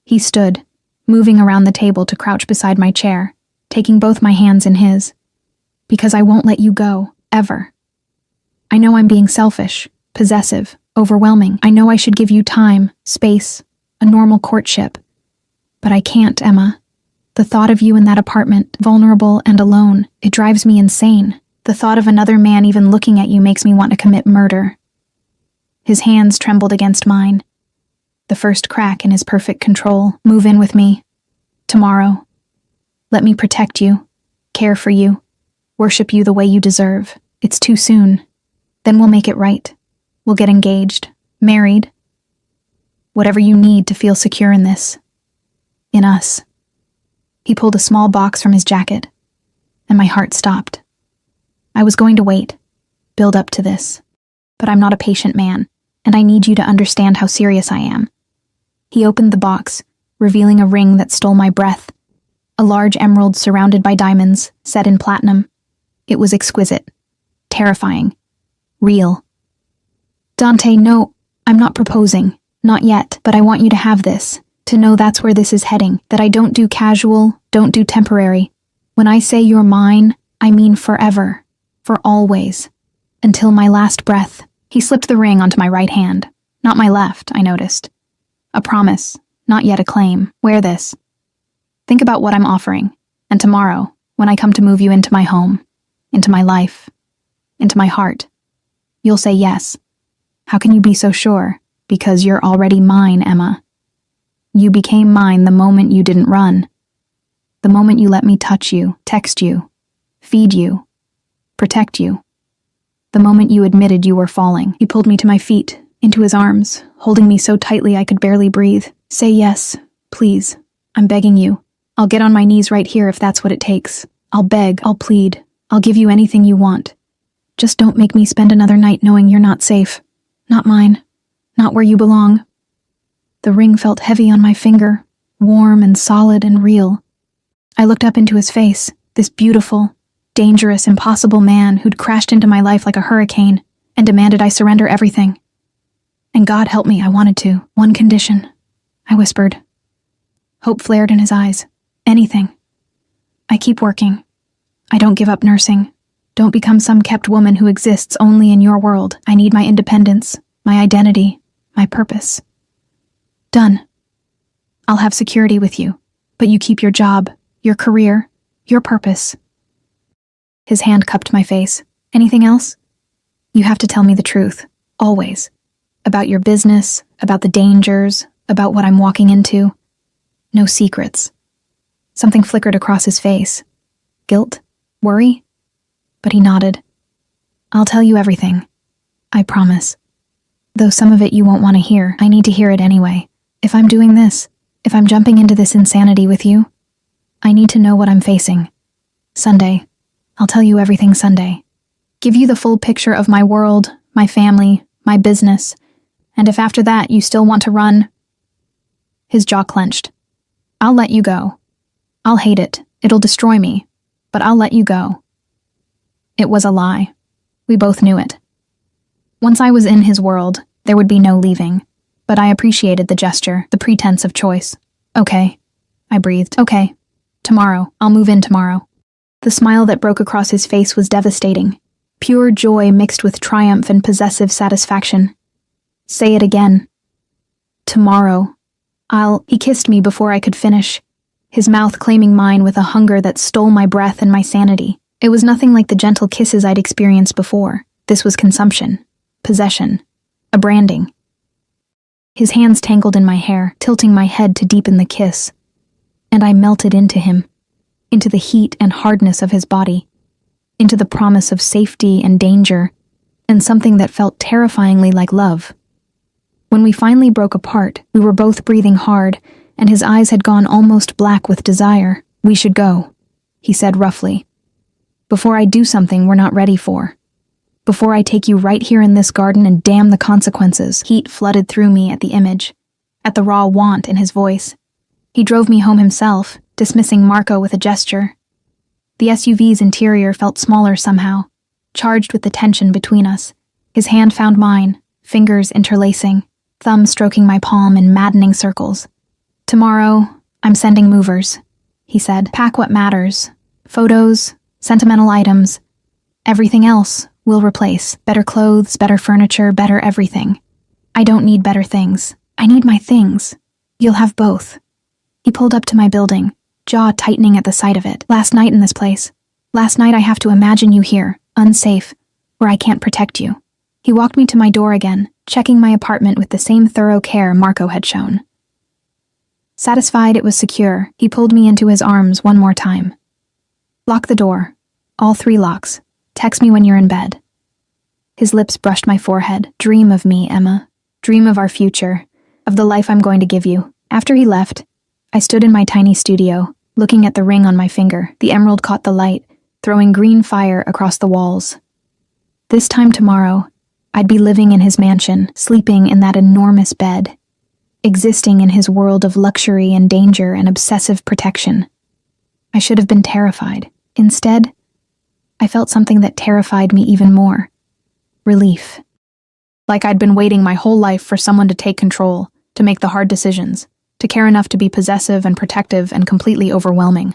He stood, moving around the table to crouch beside my chair, taking both my hands in his. Because I won't let you go, ever. I know I'm being selfish, possessive, overwhelming. I know I should give you time, space, a normal courtship. But I can't, Emma. The thought of you in that apartment, vulnerable and alone, it drives me insane. The thought of another man even looking at you makes me want to commit murder. His hands trembled against mine. The first crack in his perfect control. Move in with me. Tomorrow. Let me protect you, care for you, worship you the way you deserve. It's too soon. Then we'll make it right. We'll get engaged, married. Whatever you need to feel secure in this. In us. He pulled a small box from his jacket, and my heart stopped. I was going to wait, build up to this. But I'm not a patient man, and I need you to understand how serious I am. He opened the box, revealing a ring that stole my breath. A large emerald surrounded by diamonds, set in platinum. It was exquisite, terrifying, real. Dante, no, I'm not proposing. Not yet, but I want you to have this. To know that's where this is heading, that I don't do casual, don't do temporary. When I say you're mine, I mean forever, for always, until my last breath. He slipped the ring onto my right hand, not my left, I noticed. A promise, not yet a claim. Wear this. Think about what I'm offering, and tomorrow, when I come to move you into my home, into my life, into my heart, you'll say yes. How can you be so sure? Because you're already mine, Emma. You became mine the moment you didn't run. The moment you let me touch you, text you, feed you, protect you. The moment you admitted you were falling. He pulled me to my feet, into his arms, holding me so tightly I could barely breathe. Say yes, please. I'm begging you. I'll get on my knees right here if that's what it takes. I'll beg, I'll plead. I'll give you anything you want. Just don't make me spend another night knowing you're not safe. Not mine. Not where you belong. The ring felt heavy on my finger, warm and solid and real. I looked up into his face, this beautiful, dangerous, impossible man who'd crashed into my life like a hurricane and demanded I surrender everything. And God help me, I wanted to. One condition, I whispered. Hope flared in his eyes. Anything. I keep working. I don't give up nursing. Don't become some kept woman who exists only in your world. I need my independence, my identity, my purpose. Done. I'll have security with you, but you keep your job, your career, your purpose. His hand cupped my face. Anything else? You have to tell me the truth, always. About your business, about the dangers, about what I'm walking into. No secrets. Something flickered across his face. Guilt? Worry? But he nodded. I'll tell you everything. I promise. Though some of it you won't want to hear, I need to hear it anyway. If I'm doing this, if I'm jumping into this insanity with you, I need to know what I'm facing. Sunday. I'll tell you everything Sunday. Give you the full picture of my world, my family, my business, and if after that you still want to run... His jaw clenched. I'll let you go. I'll hate it. It'll destroy me. But I'll let you go. It was a lie. We both knew it. Once I was in his world, there would be no leaving. But I appreciated the gesture, the pretense of choice. Okay, I breathed. Okay. Tomorrow. I'll move in tomorrow. The smile that broke across his face was devastating. Pure joy mixed with triumph and possessive satisfaction. Say it again. Tomorrow. He kissed me before I could finish, his mouth claiming mine with a hunger that stole my breath and my sanity. It was nothing like the gentle kisses I'd experienced before. This was consumption, possession, a branding. His hands tangled in my hair, tilting my head to deepen the kiss. And I melted into him, into the heat and hardness of his body, into the promise of safety and danger, and something that felt terrifyingly like love. When we finally broke apart, we were both breathing hard, and his eyes had gone almost black with desire. We should go, he said roughly. Before I do something we're not ready for. Before I take you right here in this garden and damn the consequences. Heat flooded through me at the image, at the raw want in his voice. He drove me home himself, dismissing Marco with a gesture. The SUV's interior felt smaller somehow, charged with the tension between us. His hand found mine, fingers interlacing, thumb stroking my palm in maddening circles. Tomorrow, I'm sending movers, he said. Pack what matters. Photos, sentimental items. Everything else we'll replace. Better clothes, better furniture, better everything. I don't need better things. I need my things. You'll have both. He pulled up to my building, jaw tightening at the sight of it. Last night in this place. Last night I have to imagine you here, unsafe, where I can't protect you. He walked me to my door again, checking my apartment with the same thorough care Marco had shown. Satisfied it was secure, he pulled me into his arms one more time. Lock the door. All 3 locks. Text me when you're in bed. His lips brushed my forehead. Dream of me, Emma. Dream of our future. Of the life I'm going to give you. After he left, I stood in my tiny studio, looking at the ring on my finger. The emerald caught the light, throwing green fire across the walls. This time tomorrow, I'd be living in his mansion, sleeping in that enormous bed, existing in his world of luxury and danger and obsessive protection. I should have been terrified. Instead, I felt something that terrified me even more. Relief. Like I'd been waiting my whole life for someone to take control, to make the hard decisions, to care enough to be possessive and protective and completely overwhelming.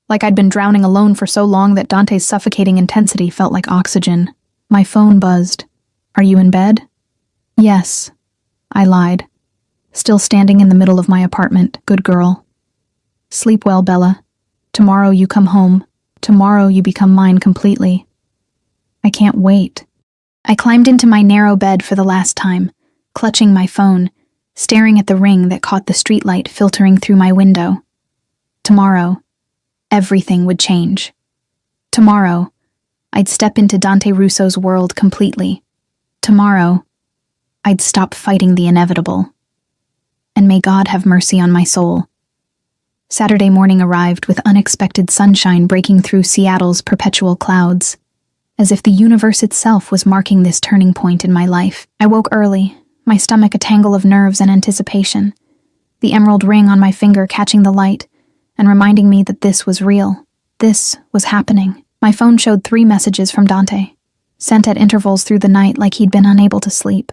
Like I'd been drowning alone for so long that Dante's suffocating intensity felt like oxygen. My phone buzzed. Are you in bed? Yes, I lied. Still standing in the middle of my apartment, good girl. Sleep well, Bella. Tomorrow you come home. Tomorrow you become mine completely. I can't wait. I climbed into my narrow bed for the last time, clutching my phone, staring at the ring that caught the streetlight filtering through my window. Tomorrow, everything would change. Tomorrow, I'd step into Dante Russo's world completely. Tomorrow, I'd stop fighting the inevitable. And may God have mercy on my soul. Saturday morning arrived with unexpected sunshine breaking through Seattle's perpetual clouds, as if the universe itself was marking this turning point in my life. I woke early, my stomach a tangle of nerves and anticipation, the emerald ring on my finger catching the light and reminding me that this was real. This was happening. My phone showed 3 messages from Dante, sent at intervals through the night like he'd been unable to sleep.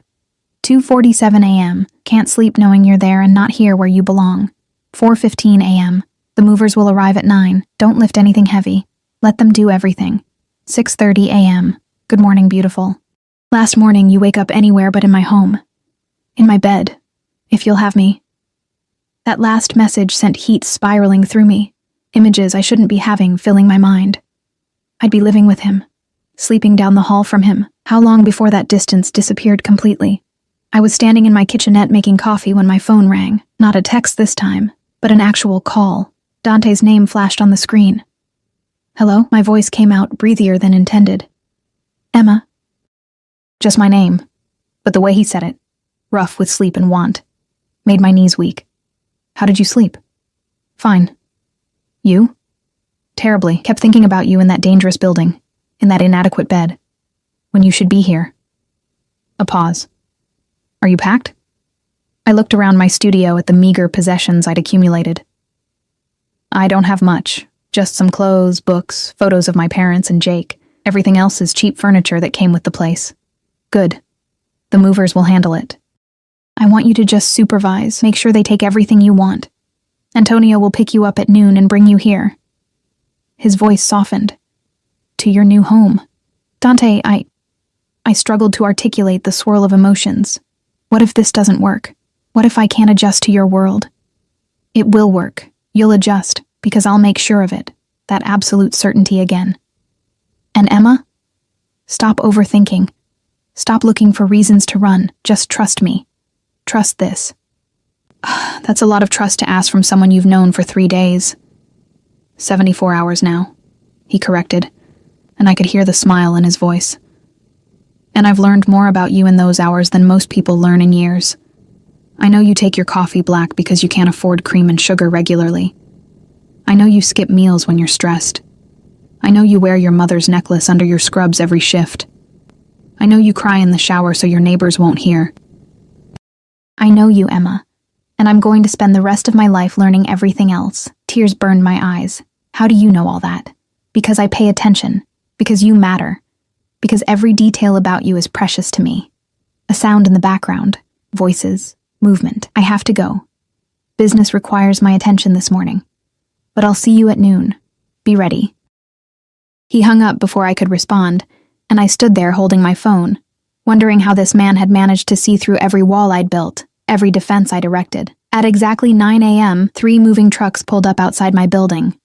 2:47 a.m. Can't sleep knowing you're there and not here where you belong. 4:15 a.m. The movers will arrive at 9. Don't lift anything heavy. Let them do everything. 6:30 a.m. Good morning, beautiful. Last morning you wake up anywhere but in my home. In my bed, if you'll have me. That last message sent heat spiraling through me, images I shouldn't be having filling my mind. I'd be living with him, sleeping down the hall from him. How long before that distance disappeared completely? I was standing in my kitchenette making coffee when my phone rang. Not a text this time, but an actual call. Dante's name flashed on the screen. Hello? My voice came out breathier than intended. Emma. Just my name, but the way he said it, rough with sleep and want, made my knees weak. How did you sleep? Fine. You? Terribly. Kept thinking about you in that dangerous building, in that inadequate bed, when you should be here. A pause. Are you packed? I looked around my studio at the meager possessions I'd accumulated. I don't have much, just some clothes, books, photos of my parents and Jake, Everything else is cheap furniture that came with the place. Good. The movers will handle it. I want you to just supervise, make sure they take everything you want. Antonio will pick you up at noon and bring you here. His voice softened. To your new home. Dante, I struggled to articulate the swirl of emotions. What if this doesn't work? What if I can't adjust to your world? It will work. You'll adjust, because I'll make sure of it. That absolute certainty again. And Emma? Stop overthinking. Stop looking for reasons to run. Just trust me. Trust this. That's a lot of trust to ask from someone you've known for 3 days. 74 hours now, he corrected, and I could hear the smile in his voice. And I've learned more about you in those hours than most people learn in years. I know you take your coffee black because you can't afford cream and sugar regularly. I know you skip meals when you're stressed. I know you wear your mother's necklace under your scrubs every shift. I know you cry in the shower so your neighbors won't hear. I know you, Emma, and I'm going to spend the rest of my life learning everything else. Tears burned my eyes. How do you know all that? Because I pay attention. Because you matter. Because every detail about you is precious to me. A sound in the background. Voices. Movement. I have to go. Business requires my attention this morning. But I'll see you at noon. Be ready. He hung up before I could respond, and I stood there holding my phone, wondering how this man had managed to see through every wall I'd built, every defense I'd erected. At exactly 9 a.m., 3 moving trucks pulled up outside my building.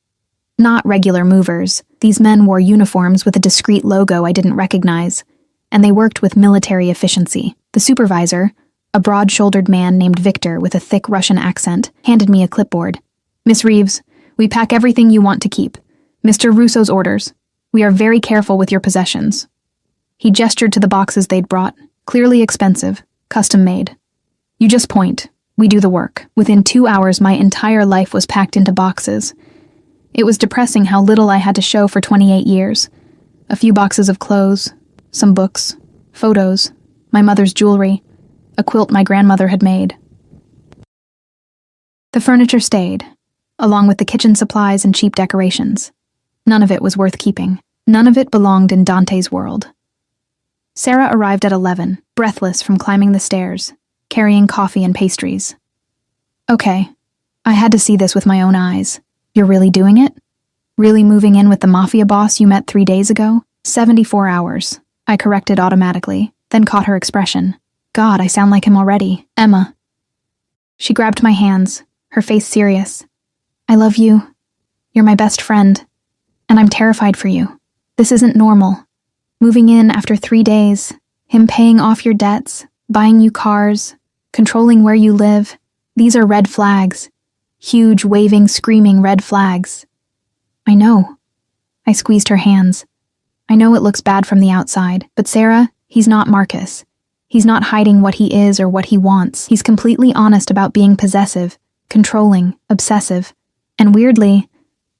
Not regular movers. These men wore uniforms with a discreet logo I didn't recognize, and they worked with military efficiency. The supervisor, a broad-shouldered man named Victor with a thick Russian accent, handed me a clipboard. Miss Reeves, we pack everything you want to keep. Mr. Russo's orders. We are very careful with your possessions. He gestured to the boxes they'd brought, clearly expensive, custom-made. You just point. We do the work. Within 2 hours, my entire life was packed into boxes. It was depressing how little I had to show for 28 years. A few boxes of clothes, some books, photos, my mother's jewelry, a quilt my grandmother had made. The furniture stayed, along with the kitchen supplies and cheap decorations. None of it was worth keeping. None of it belonged in Dante's world. Sarah arrived at 11, breathless from climbing the stairs, carrying coffee and pastries. Okay, I had to see this with my own eyes. You're really doing it? Really moving in with the mafia boss you met 3 days ago? 74 hours. I corrected automatically, then caught her expression. God, I sound like him already. Emma. She grabbed my hands, her face serious. I love you. You're my best friend. And I'm terrified for you. This isn't normal. Moving in after 3 days, him paying off your debts, buying you cars, controlling where you live. These are red flags. Huge, waving, screaming red flags. I know. I squeezed her hands. I know it looks bad from the outside, but Sarah, he's not Marcus. He's not hiding what he is or what he wants. He's completely honest about being possessive, controlling, obsessive. And weirdly,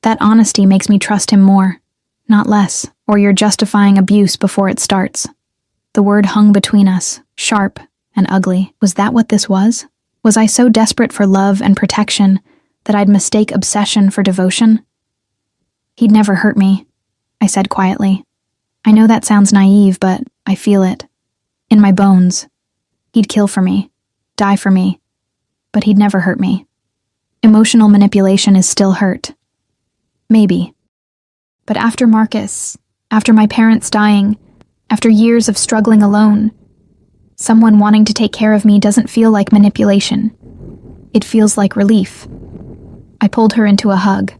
that honesty makes me trust him more, not less, or you're justifying abuse before it starts. The word hung between us, sharp and ugly. Was that what this was? Was I so desperate for love and protection that I'd mistake obsession for devotion? He'd never hurt me, I said quietly. I know that sounds naive, but I feel it. In my bones. He'd kill for me, die for me, but he'd never hurt me. Emotional manipulation is still hurt. Maybe. But after Marcus, after my parents dying, after years of struggling alone, someone wanting to take care of me doesn't feel like manipulation. It feels like relief. I pulled her into a hug.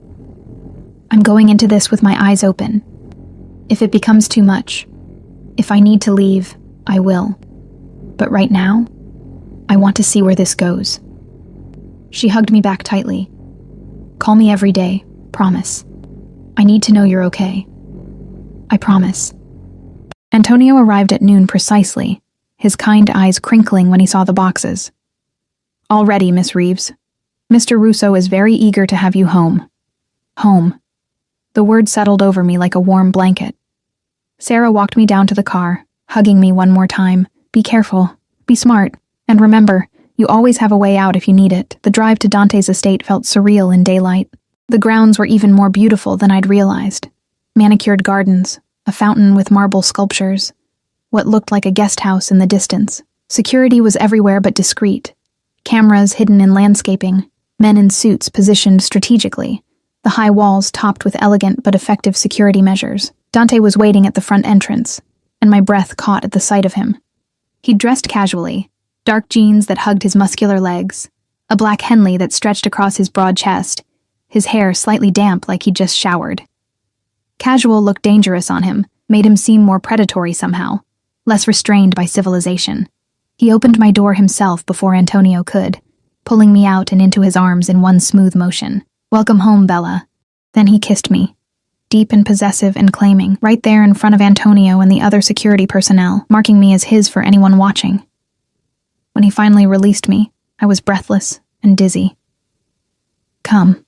I'm going into this with my eyes open. If it becomes too much, if I need to leave, I will. But right now, I want to see where this goes. She hugged me back tightly. Call me every day, promise. I need to know you're okay. I promise. Antonio arrived at noon precisely, his kind eyes crinkling when he saw the boxes. All ready, Miss Reeves. Mr. Russo is very eager to have you home. Home. The word settled over me like a warm blanket. Sarah walked me down to the car, hugging me one more time. Be careful. Be smart. And remember, you always have a way out if you need it. The drive to Dante's estate felt surreal in daylight. The grounds were even more beautiful than I'd realized. Manicured gardens, a fountain with marble sculptures, what looked like a guest house in the distance. Security was everywhere but discreet. Cameras hidden in landscaping, men in suits positioned strategically, the high walls topped with elegant but effective security measures. Dante was waiting at the front entrance, and my breath caught at the sight of him. He'd dressed casually, dark jeans that hugged his muscular legs, a black Henley that stretched across his broad chest, his hair slightly damp like he'd just showered. Casual looked dangerous on him, made him seem more predatory somehow, less restrained by civilization. He opened my door himself before Antonio could, pulling me out and into his arms in one smooth motion. "Welcome home, Bella." Then he kissed me, deep and possessive and claiming, right there in front of Antonio and the other security personnel, marking me as his for anyone watching. When he finally released me, I was breathless and dizzy. "Come."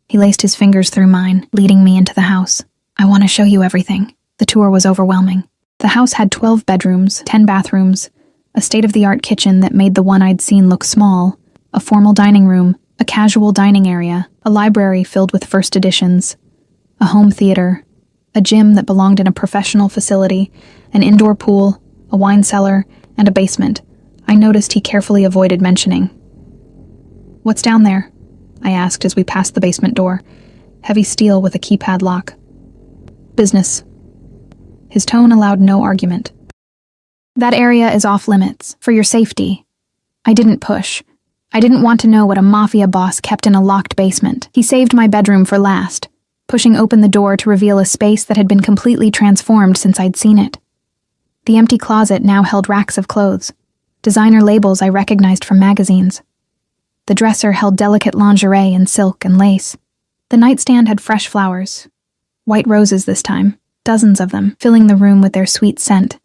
He laced his fingers through mine, leading me into the house. "I want to show you everything." The tour was overwhelming. The house had 12 bedrooms, 10 bathrooms, a state-of-the-art kitchen that made the one I'd seen look small, a formal dining room, a casual dining area, a library filled with first editions, a home theater, a gym that belonged in a professional facility, an indoor pool, a wine cellar, and a basement I noticed he carefully avoided mentioning. "What's down there?" I asked as we passed the basement door, heavy steel with a keypad lock. "Business." His tone allowed no argument. "That area is off limits, for your safety." I didn't push. I didn't want to know what a mafia boss kept in a locked basement. He saved my bedroom for last, pushing open the door to reveal a space that had been completely transformed since I'd seen it. The empty closet now held racks of clothes, designer labels I recognized from magazines. The dresser held delicate lingerie in silk and lace. The nightstand had fresh flowers, white roses this time, dozens of them, filling the room with their sweet scent.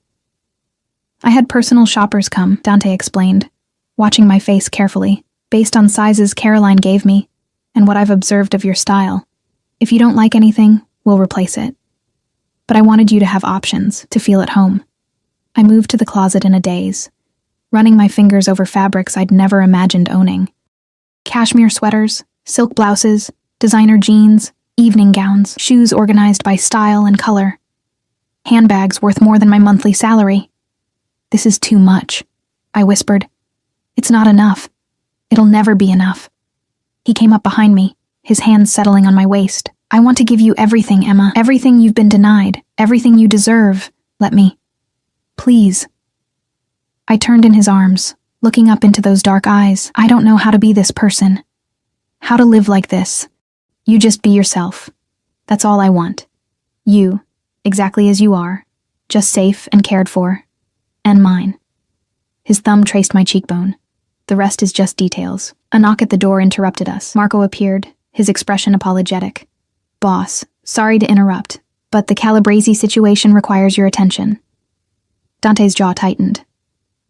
"I had personal shoppers come," Dante explained, watching my face carefully, "based on sizes Caroline gave me and what I've observed of your style. If you don't like anything, we'll replace it. But I wanted you to have options, to feel at home." I moved to the closet in a daze, running my fingers over fabrics I'd never imagined owning. Cashmere sweaters, silk blouses, designer jeans, evening gowns, shoes organized by style and color. Handbags worth more than my monthly salary. "This is too much," I whispered. "It's not enough. It'll never be enough." He came up behind me, his hands settling on my waist. "I want to give you everything, Emma. Everything you've been denied. Everything you deserve. Let me. Please." I turned in his arms, looking up into those dark eyes. "I don't know how to be this person. How to live like this. You just be yourself. That's all I want. You, exactly as you are, just safe and cared for. And mine." His thumb traced my cheekbone. "The rest is just details." A knock at the door interrupted us. Marco appeared, his expression apologetic. "Boss, sorry to interrupt, but the Calabrese situation requires your attention." Dante's jaw tightened.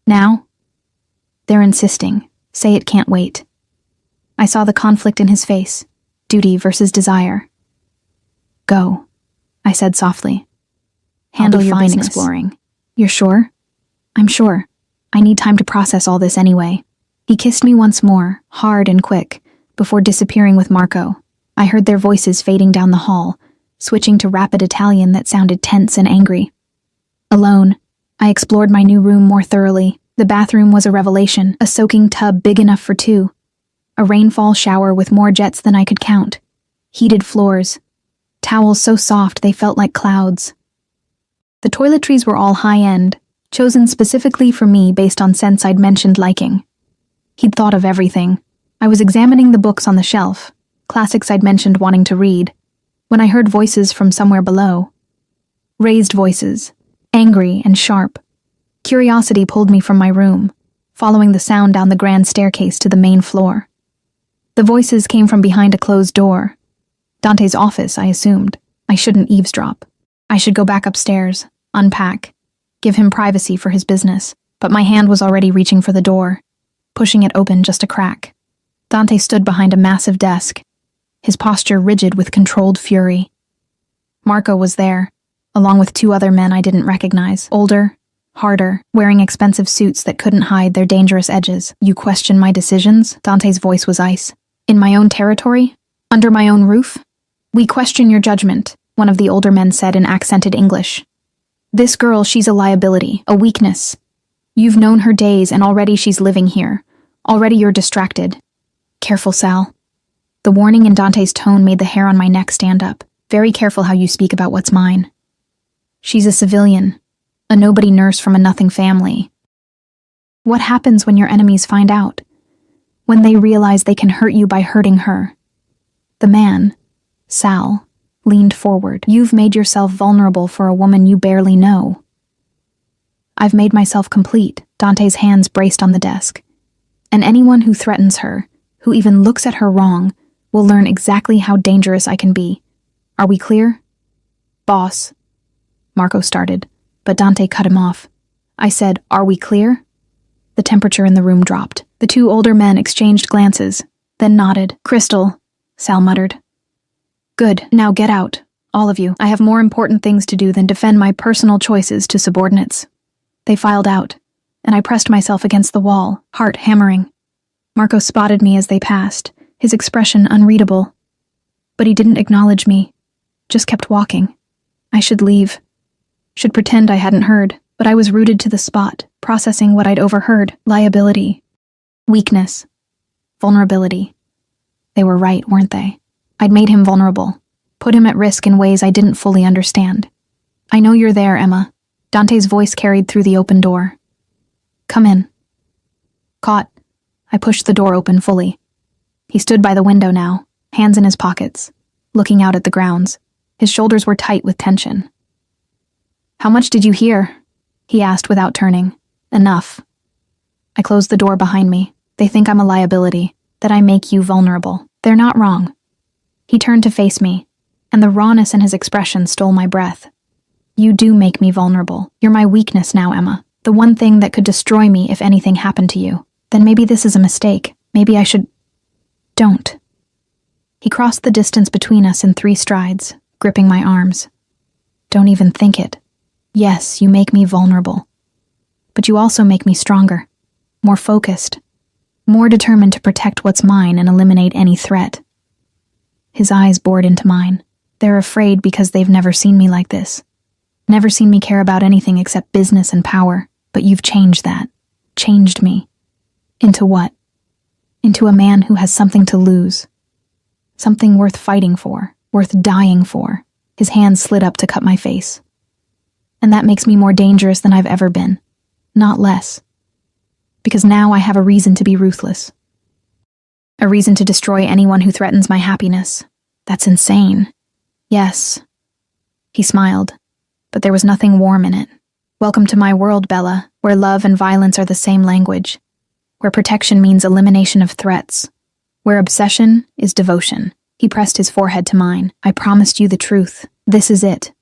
"Now?" "They're insisting. Say it can't wait." I saw the conflict in his face. Duty versus desire. "Go," I said softly. "Handle your business." Exploring. "You're sure?" "I'm sure. I need time to process all this anyway." He kissed me once more, hard and quick, before disappearing with Marco. I heard their voices fading down the hall, switching to rapid Italian that sounded tense and angry. Alone, I explored my new room more thoroughly. The bathroom was a revelation, a soaking tub big enough for two. A rainfall shower with more jets than I could count. Heated floors. Towels so soft they felt like clouds. The toiletries were all high-end, chosen specifically for me based on scents I'd mentioned liking. He'd thought of everything. I was examining the books on the shelf, classics I'd mentioned wanting to read, when I heard voices from somewhere below. Raised voices, angry and sharp. Curiosity pulled me from my room, following the sound down the grand staircase to the main floor. The voices came from behind a closed door. Dante's office, I assumed. I shouldn't eavesdrop. I should go back upstairs, unpack, give him privacy for his business, but my hand was already reaching for the door, pushing it open just a crack. Dante stood behind a massive desk, his posture rigid with controlled fury. Marco was there, along with two other men I didn't recognize, older, harder, wearing expensive suits that couldn't hide their dangerous edges. "You question my decisions?" Dante's voice was ice. "In my own territory? Under my own roof? We question your judgment. one of the older men said in accented English. This girl, she's a liability, a weakness. You've known her days and already she's living here. Already you're distracted. Careful, Sal. The warning in Dante's tone made the hair on my neck stand up. Very careful how you speak about what's mine. She's a civilian, a nobody nurse from a nothing family. What happens when your enemies find out? When they realize they can hurt you by hurting her? The man, Sal, leaned forward. You've made yourself vulnerable for a woman you barely know. I've made myself complete. Dante's hands braced on the desk. And anyone who threatens her, who even looks at her wrong, will learn exactly how dangerous I can be. Are we clear? Boss. Marco started, but Dante cut him off. I said, are we clear? The temperature in the room dropped. The two older men exchanged glances, then nodded. Crystal, Sal muttered. Good, now get out, all of you. I have more important things to do than defend my personal choices to subordinates. They filed out, and I pressed myself against the wall, heart hammering. Marco spotted me as they passed, his expression unreadable. But he didn't acknowledge me, just kept walking. I should leave. Should pretend I hadn't heard, but I was rooted to the spot, processing what I'd overheard. Liability. Weakness. Vulnerability. They were right, weren't they? I'd made him vulnerable, put him at risk in ways I didn't fully understand. I know you're there, Emma. Dante's voice carried through the open door. Come in. Caught. I pushed the door open fully. He stood by the window now, hands in his pockets, looking out at the grounds. His shoulders were tight with tension. How much did you hear? He asked without turning. Enough. I closed the door behind me. They think I'm a liability, that I make you vulnerable. They're not wrong. He turned to face me, and the rawness in his expression stole my breath. You do make me vulnerable. You're my weakness now, Emma. The one thing that could destroy me if anything happened to you. Then maybe this is a mistake. Maybe I should... Don't. He crossed the distance between us in 3 strides, gripping my arms. Don't even think it. Yes, you make me vulnerable. But you also make me stronger, more focused, more determined to protect what's mine and eliminate any threat. His eyes bored into mine. They're afraid because they've never seen me like this. Never seen me care about anything except business and power. But you've changed that. Changed me. Into what? Into a man who has something to lose. Something worth fighting for, worth dying for. His hand slid up to cut my face. And that makes me more dangerous than I've ever been. Not less. Because now I have a reason to be ruthless. A reason to destroy anyone who threatens my happiness. That's insane. Yes. He smiled, but there was nothing warm in it. Welcome to my world, Bella, where love and violence are the same language. Where protection means elimination of threats. Where obsession is devotion. He pressed his forehead to mine. I promised you the truth. This is it.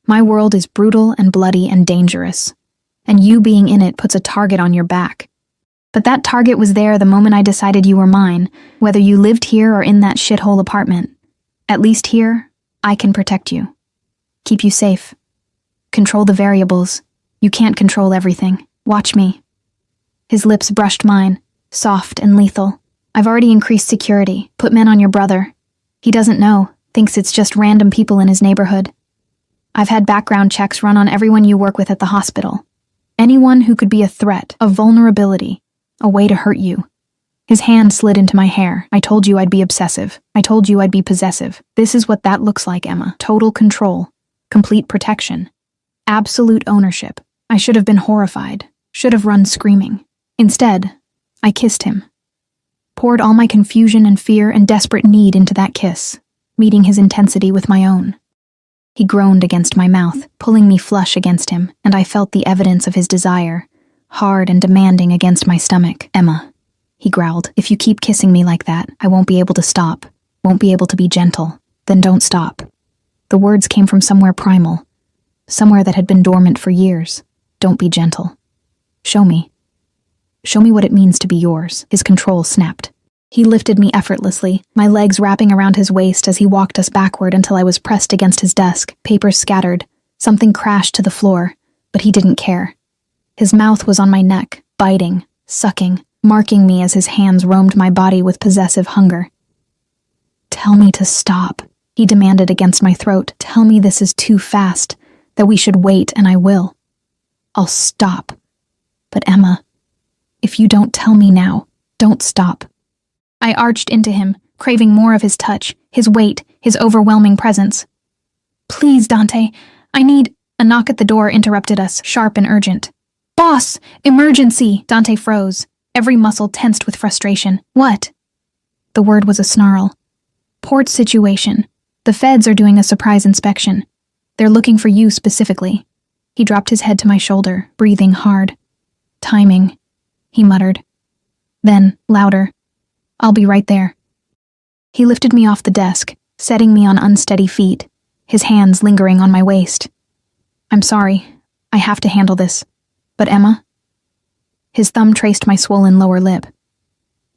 My world is brutal and bloody and dangerous. And you being in it puts a target on your back. But that target was there the moment I decided you were mine, whether you lived here or in that shithole apartment. At least here, I can protect you. Keep you safe. Control the variables. You can't control everything. Watch me. His lips brushed mine, soft and lethal. I've already increased security, put men on your brother. He doesn't know, thinks it's just random people in his neighborhood. I've had background checks run on everyone you work with at the hospital. Anyone who could be a threat, a vulnerability, a way to hurt you. His hand slid into my hair. I told you I'd be obsessive. I told you I'd be possessive. This is what that looks like, Emma. Total control. Complete protection. Absolute ownership. I should have been horrified. Should have run screaming. Instead, I kissed him. Poured all my confusion and fear and desperate need into that kiss, meeting his intensity with my own. He groaned against my mouth, pulling me flush against him, and I felt the evidence of his desire, hard and demanding against my stomach. Emma, he growled, if you keep kissing me like that, I won't be able to stop, won't be able to be gentle. Then don't stop. The words came from somewhere primal, somewhere that had been dormant for years. Don't be gentle. Show me. Show me what it means to be yours. His control snapped. He lifted me effortlessly, my legs wrapping around his waist as he walked us backward until I was pressed against his desk, papers scattered. Something crashed to the floor, but he didn't care. His mouth was on my neck, biting, sucking, marking me as his hands roamed my body with possessive hunger. Tell me to stop, He demanded against my throat, "Tell me this is too fast, that we should wait, and I will. I'll stop. But Emma, if you don't tell me now, don't stop." I arched into him, craving more of his touch, his weight, his overwhelming presence. "Please, Dante, I need—" A knock at the door interrupted us, sharp and urgent. "Boss! Emergency!" Dante froze, every muscle tensed with frustration. "What?" The word was a snarl. "Port situation. The feds are doing a surprise inspection. They're looking for you specifically." He dropped his head to my shoulder, breathing hard. "Timing," he muttered. Then, louder, "I'll be right there." He lifted me off the desk, setting me on unsteady feet, his hands lingering on my waist. "I'm sorry. I have to handle this. But Emma?" His thumb traced my swollen lower lip.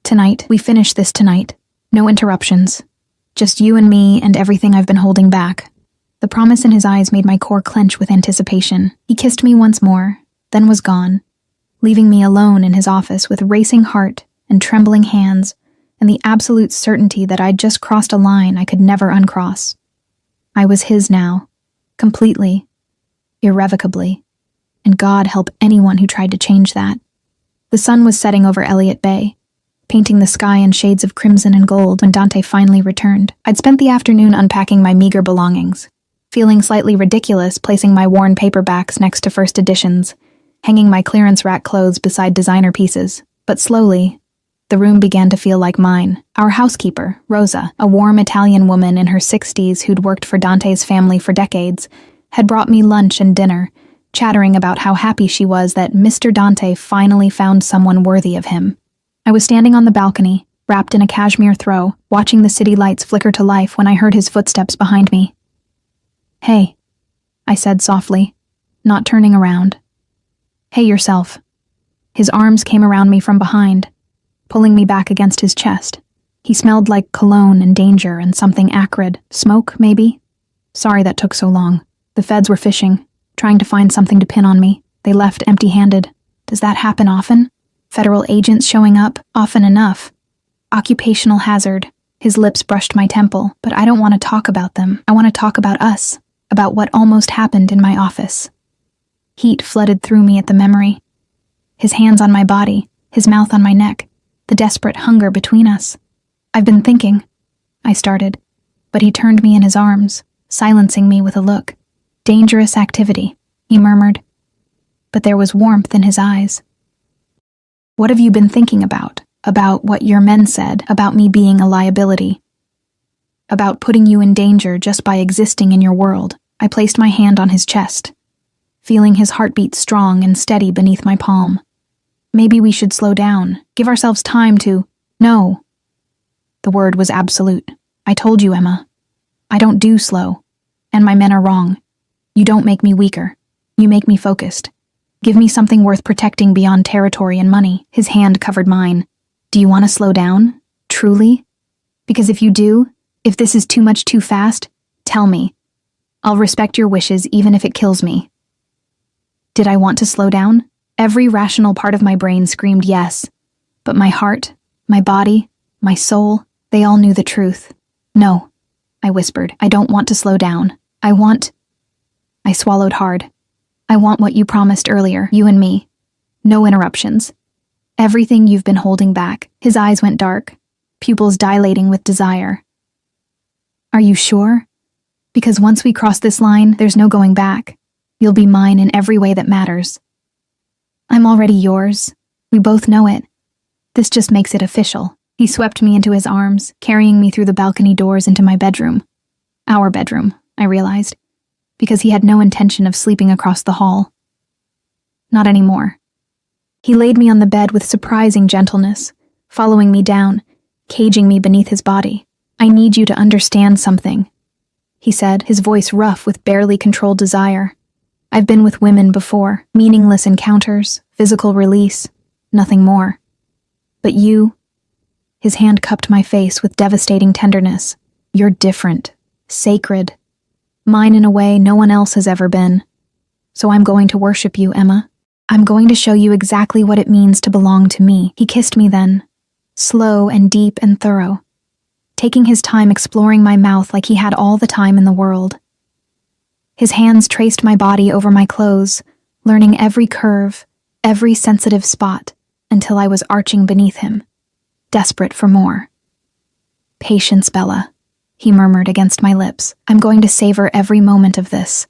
"Tonight, we finish this tonight. No interruptions. Just you and me and everything I've been holding back." The promise in his eyes made my core clench with anticipation. He kissed me once more, then was gone, leaving me alone in his office with racing heart and trembling hands and the absolute certainty that I'd just crossed a line I could never uncross. I was his now, completely, irrevocably, and God help anyone who tried to change that. The sun was setting over Elliott Bay, painting the sky in shades of crimson and gold when Dante finally returned. I'd spent the afternoon unpacking my meager belongings, feeling slightly ridiculous placing my worn paperbacks next to first editions, hanging my clearance rack clothes beside designer pieces. But slowly, the room began to feel like mine. Our housekeeper, Rosa, a warm Italian woman in her 60s who'd worked for Dante's family for decades, had brought me lunch and dinner, chattering about how happy she was that Mr. Dante finally found someone worthy of him. I was standing on the balcony, wrapped in a cashmere throw, watching the city lights flicker to life when I heard his footsteps behind me. "Hey," I said softly, not turning around. "Hey yourself." His arms came around me from behind, pulling me back against his chest. He smelled like cologne and danger and something acrid. Smoke, maybe? "Sorry that took so long. The feds were fishing, trying to find something to pin on me. They left empty-handed. Does that happen often? Federal agents showing up? Often enough. Occupational hazard." His lips brushed my temple, "But I don't want to talk about them. I want to talk about us, about what almost happened in my office." Heat flooded through me at the memory. His hands on my body, his mouth on my neck, the desperate hunger between us. "I've been thinking," I started, but he turned me in his arms, silencing me with a look. "Dangerous activity," he murmured, but there was warmth in his eyes. "What have you been thinking about? About what your men said, about me being a liability? About putting you in danger just by existing in your world?" I placed my hand on his chest, feeling his heartbeat strong and steady beneath my palm. "Maybe we should slow down, give ourselves time to—" "No." The word was absolute. "I told you, Emma. I don't do slow, and my men are wrong. You don't make me weaker. You make me focused. Give me something worth protecting beyond territory and money." His hand covered mine. "Do you want to slow down? Truly? Because if you do, if this is too much too fast, tell me. I'll respect your wishes even if it kills me." Did I want to slow down? Every rational part of my brain screamed yes, but my heart, my body, my soul, they all knew the truth. "No," I whispered. "I don't want to slow down. I swallowed hard. "I want what you promised earlier, you and me. No interruptions. Everything you've been holding back." His eyes went dark, pupils dilating with desire. "Are you sure? Because once we cross this line, there's no going back. You'll be mine in every way that matters." "I'm already yours. We both know it. This just makes it official." He swept me into his arms, carrying me through the balcony doors into my bedroom. Our bedroom, I realized, because he had no intention of sleeping across the hall. Not anymore. He laid me on the bed with surprising gentleness, following me down, caging me beneath his body. "I need you to understand something," he said, his voice rough with barely controlled desire. "I've been with women before, meaningless encounters, physical release, nothing more. But you," his hand cupped my face with devastating tenderness, "you're different, sacred. Mine in a way no one else has ever been. So I'm going to worship you, Emma. I'm going to show you exactly what it means to belong to me." He kissed me then, slow and deep and thorough, taking his time exploring my mouth like he had all the time in the world. His hands traced my body over my clothes, learning every curve, every sensitive spot, until I was arching beneath him, desperate for more. "Patience, Bella," he murmured against my lips. "I'm going to savor every moment of this.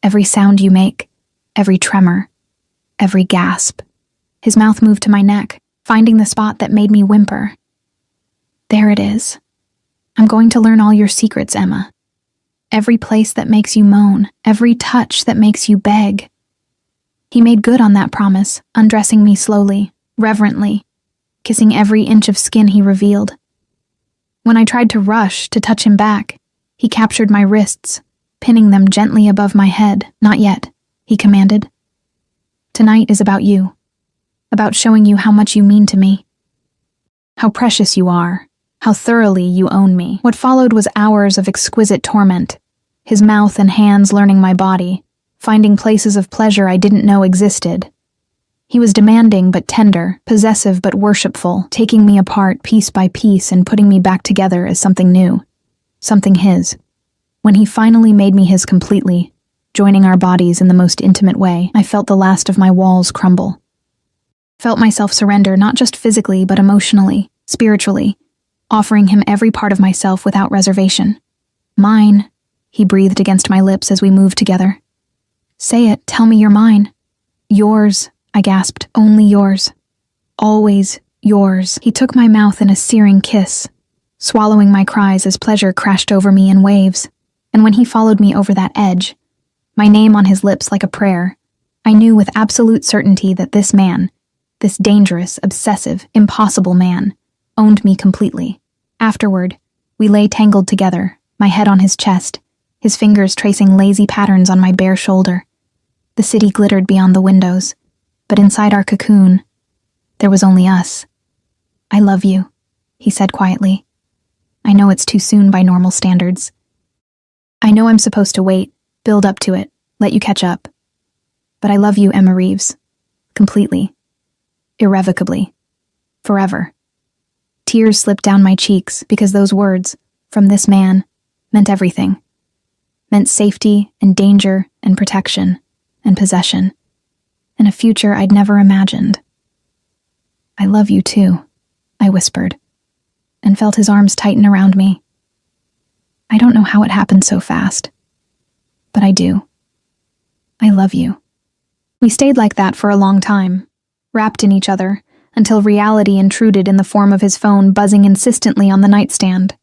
Every sound you make, every tremor, every gasp." His mouth moved to my neck, finding the spot that made me whimper. "There it is. I'm going to learn all your secrets, Emma. Every place that makes you moan, every touch that makes you beg." He made good on that promise, undressing me slowly, reverently, kissing every inch of skin he revealed. When I tried to rush to touch him back, he captured my wrists, pinning them gently above my head. "Not yet," he commanded. "Tonight is about you, about showing you how much you mean to me, how precious you are, how thoroughly you own me." What followed was hours of exquisite torment, his mouth and hands learning my body, finding places of pleasure I didn't know existed. He was demanding but tender, possessive but worshipful, taking me apart piece by piece and putting me back together as something new, something his. When he finally made me his completely, joining our bodies in the most intimate way, I felt the last of my walls crumble. Felt myself surrender not just physically but emotionally, spiritually, offering him every part of myself without reservation. "Mine," he breathed against my lips as we moved together. "Say it, tell me you're mine." "Yours," I gasped, "only yours. Always yours." He took my mouth in a searing kiss, swallowing my cries as pleasure crashed over me in waves. And when he followed me over that edge, my name on his lips like a prayer, I knew with absolute certainty that this man, this dangerous, obsessive, impossible man, owned me completely. Afterward, we lay tangled together, my head on his chest, his fingers tracing lazy patterns on my bare shoulder. The city glittered beyond the windows, but inside our cocoon, there was only us. "I love you," he said quietly. "I know it's too soon by normal standards. I know I'm supposed to wait, build up to it, let you catch up. But I love you, Emma Reeves. Completely. Irrevocably. Forever." Tears slipped down my cheeks because those words, from this man, meant everything. Meant safety and danger and protection and possession, and a future I'd never imagined. "I love you too," I whispered, and felt his arms tighten around me. I don't know how it happened so fast, but I do. I love you. We stayed like that for a long time, wrapped in each other, until reality intruded in the form of his phone buzzing insistently on the nightstand.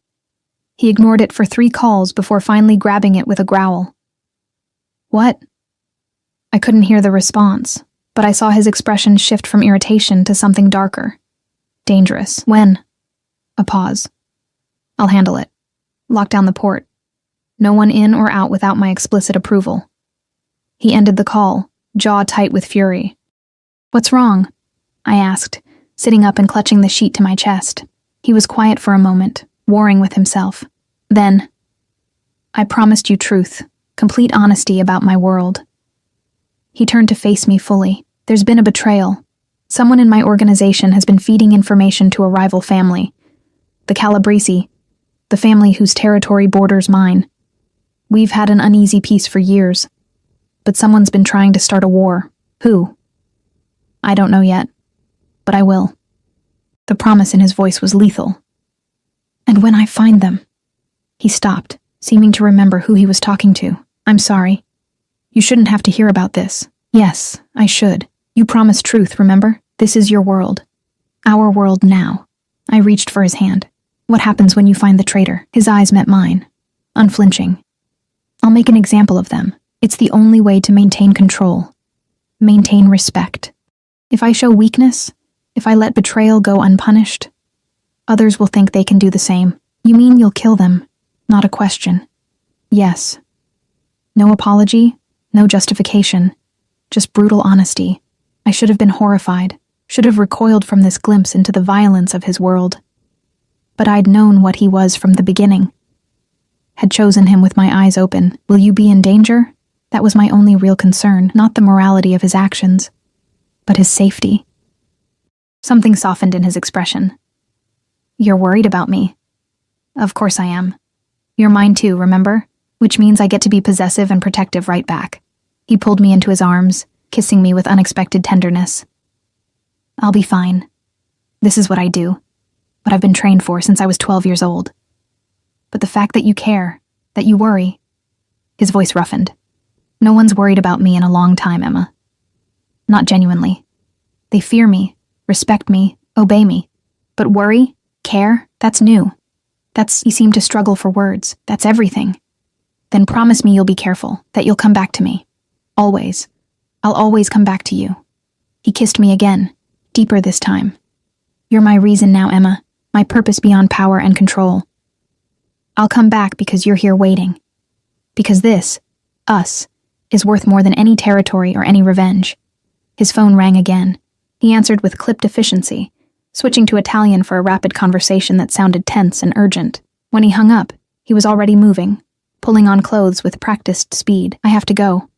He ignored it for 3 calls before finally grabbing it with a growl. "What?" I couldn't hear the response, but I saw his expression shift from irritation to something darker. Dangerous. "When?" A pause. "I'll handle it. Lock down the port. No one in or out without my explicit approval." He ended the call, jaw tight with fury. "What's wrong?" I asked, sitting up and clutching the sheet to my chest. He was quiet for a moment, warring with himself. Then, "I promised you truth, complete honesty about my world." He turned to face me fully. "There's been a betrayal. Someone in my organization has been feeding information to a rival family. The Calabrese, the family whose territory borders mine. We've had an uneasy peace for years, but someone's been trying to start a war. Who? I don't know yet, but I will." The promise in his voice was lethal. "And when I find them..." He stopped, seeming to remember who he was talking to. "I'm sorry. You shouldn't have to hear about this." "Yes, I should. You promised truth, remember? This is your world. Our world now." I reached for his hand. "What happens when you find the traitor?" His eyes met mine, unflinching. "I'll make an example of them. It's the only way to maintain control. Maintain respect. If I show weakness, if I let betrayal go unpunished, others will think they can do the same." "You mean you'll kill them?" Not a question. "Yes." No apology, no justification, just brutal honesty. I should have been horrified, should have recoiled from this glimpse into the violence of his world. But I'd known what he was from the beginning. Had chosen him with my eyes open. "Will you be in danger?" That was my only real concern, not the morality of his actions, but his safety. Something softened in his expression. "You're worried about me." Of course I am. You're mine too, remember? Which means I get to be possessive and protective right back. He pulled me into his arms, kissing me with unexpected tenderness. I'll be fine. This is what I do. What I've been trained for since I was 12 years old. But the fact that you care, that you worry... His voice roughened. No one's worried about me in a long time, Emma. Not genuinely. They fear me, respect me, obey me. But worry, care, that's new. He seemed to struggle for words. That's everything. Then promise me you'll be careful, that you'll come back to me. Always. I'll always come back to you. He kissed me again, deeper this time. You're my reason now, Emma, my purpose beyond power and control. I'll come back because you're here waiting. Because this, us, is worth more than any territory or any revenge. His phone rang again. He answered with clipped efficiency, switching to Italian for a rapid conversation that sounded tense and urgent. When he hung up, he was already moving, pulling on clothes with practiced speed. I have to go.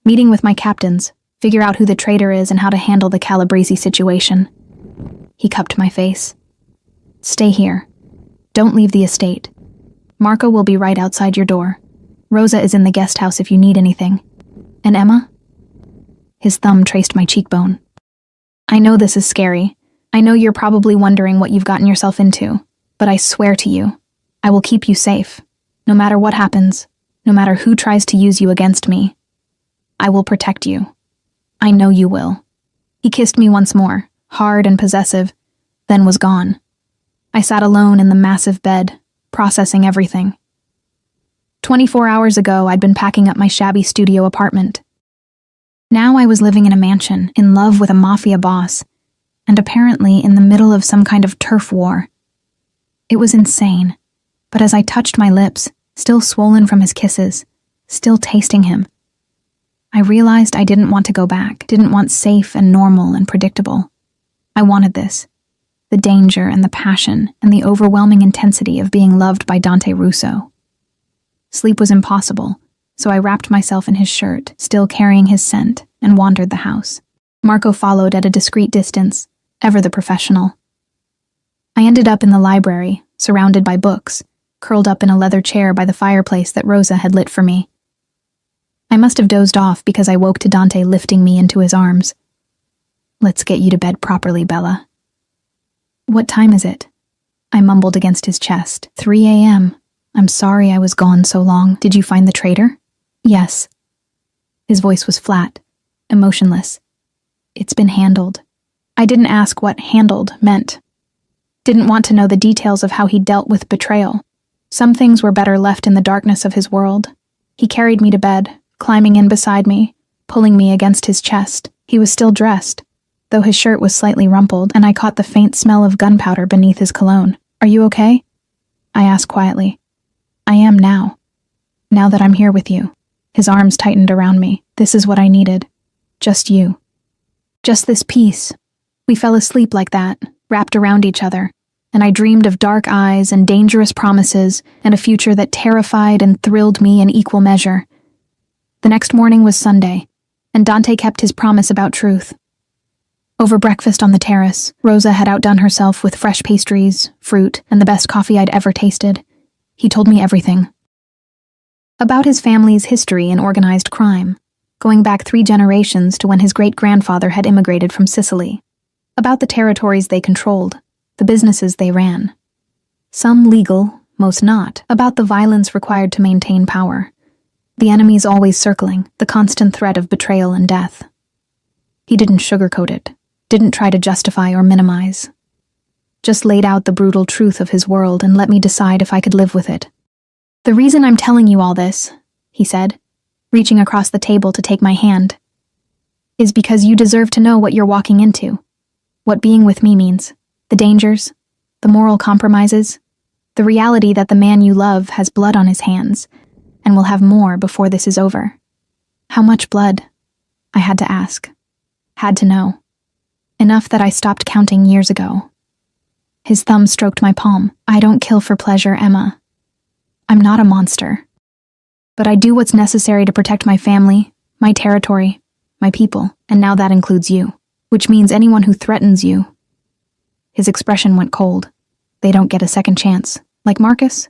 Meeting with my captains, figure out who the traitor is and how to handle the Calabrese situation. He cupped my face. Stay here. Don't leave the estate. Marco will be right outside your door. Rosa is in the guest house if you need anything. And Emma? His thumb traced my cheekbone. I know this is scary. I know you're probably wondering what you've gotten yourself into, but I swear to you, I will keep you safe. No matter what happens, no matter who tries to use you against me, I will protect you. I know you will. He kissed me once more, hard and possessive, then was gone. I sat alone in the massive bed, processing everything. 24 hours ago, I'd been packing up my shabby studio apartment. Now I was living in a mansion, in love with a mafia boss, and apparently in the middle of some kind of turf war. It was insane, but as I touched my lips, still swollen from his kisses, still tasting him, I realized I didn't want to go back, didn't want safe and normal and predictable. I wanted this, the danger and the passion and the overwhelming intensity of being loved by Dante Russo. Sleep was impossible, so I wrapped myself in his shirt, still carrying his scent, and wandered the house. Marco followed at a discreet distance, ever the professional. I ended up in the library, surrounded by books, curled up in a leather chair by the fireplace that Rosa had lit for me. I must have dozed off because I woke to Dante lifting me into his arms. Let's get you to bed properly, Bella. What time is it? I mumbled against his chest. 3 a.m. I'm sorry I was gone so long. Did you find the traitor? Yes. His voice was flat, emotionless. It's been handled. I didn't ask what handled meant. Didn't want to know the details of how he dealt with betrayal. Some things were better left in the darkness of his world. He carried me to bed, climbing in beside me, pulling me against his chest. He was still dressed, though his shirt was slightly rumpled, and I caught the faint smell of gunpowder beneath his cologne. Are you okay? I asked quietly. I am now. Now that I'm here with you. His arms tightened around me. This is what I needed. Just you. Just this peace. We fell asleep like that, wrapped around each other, and I dreamed of dark eyes and dangerous promises and a future that terrified and thrilled me in equal measure. The next morning was Sunday, and Dante kept his promise about truth. Over breakfast on the terrace, Rosa had outdone herself with fresh pastries, fruit, and the best coffee I'd ever tasted. He told me everything. About his family's history in organized crime, going back 3 generations to when his great-grandfather had immigrated from Sicily. About the territories they controlled, the businesses they ran. Some legal, most not. About the violence required to maintain power. The enemies always circling, the constant threat of betrayal and death. He didn't sugarcoat it, didn't try to justify or minimize. Just laid out the brutal truth of his world and let me decide if I could live with it. The reason I'm telling you all this, he said, reaching across the table to take my hand, is because you deserve to know what you're walking into. What being with me means. The dangers, the moral compromises, the reality that the man you love has blood on his hands and will have more before this is over. How much blood? I had to ask. Had to know. Enough that I stopped counting years ago. His thumb stroked my palm. I don't kill for pleasure, Emma. I'm not a monster. But I do what's necessary to protect my family, my territory, my people, and now that includes you, which means anyone who threatens you. His expression went cold. They don't get a second chance. Like Marcus?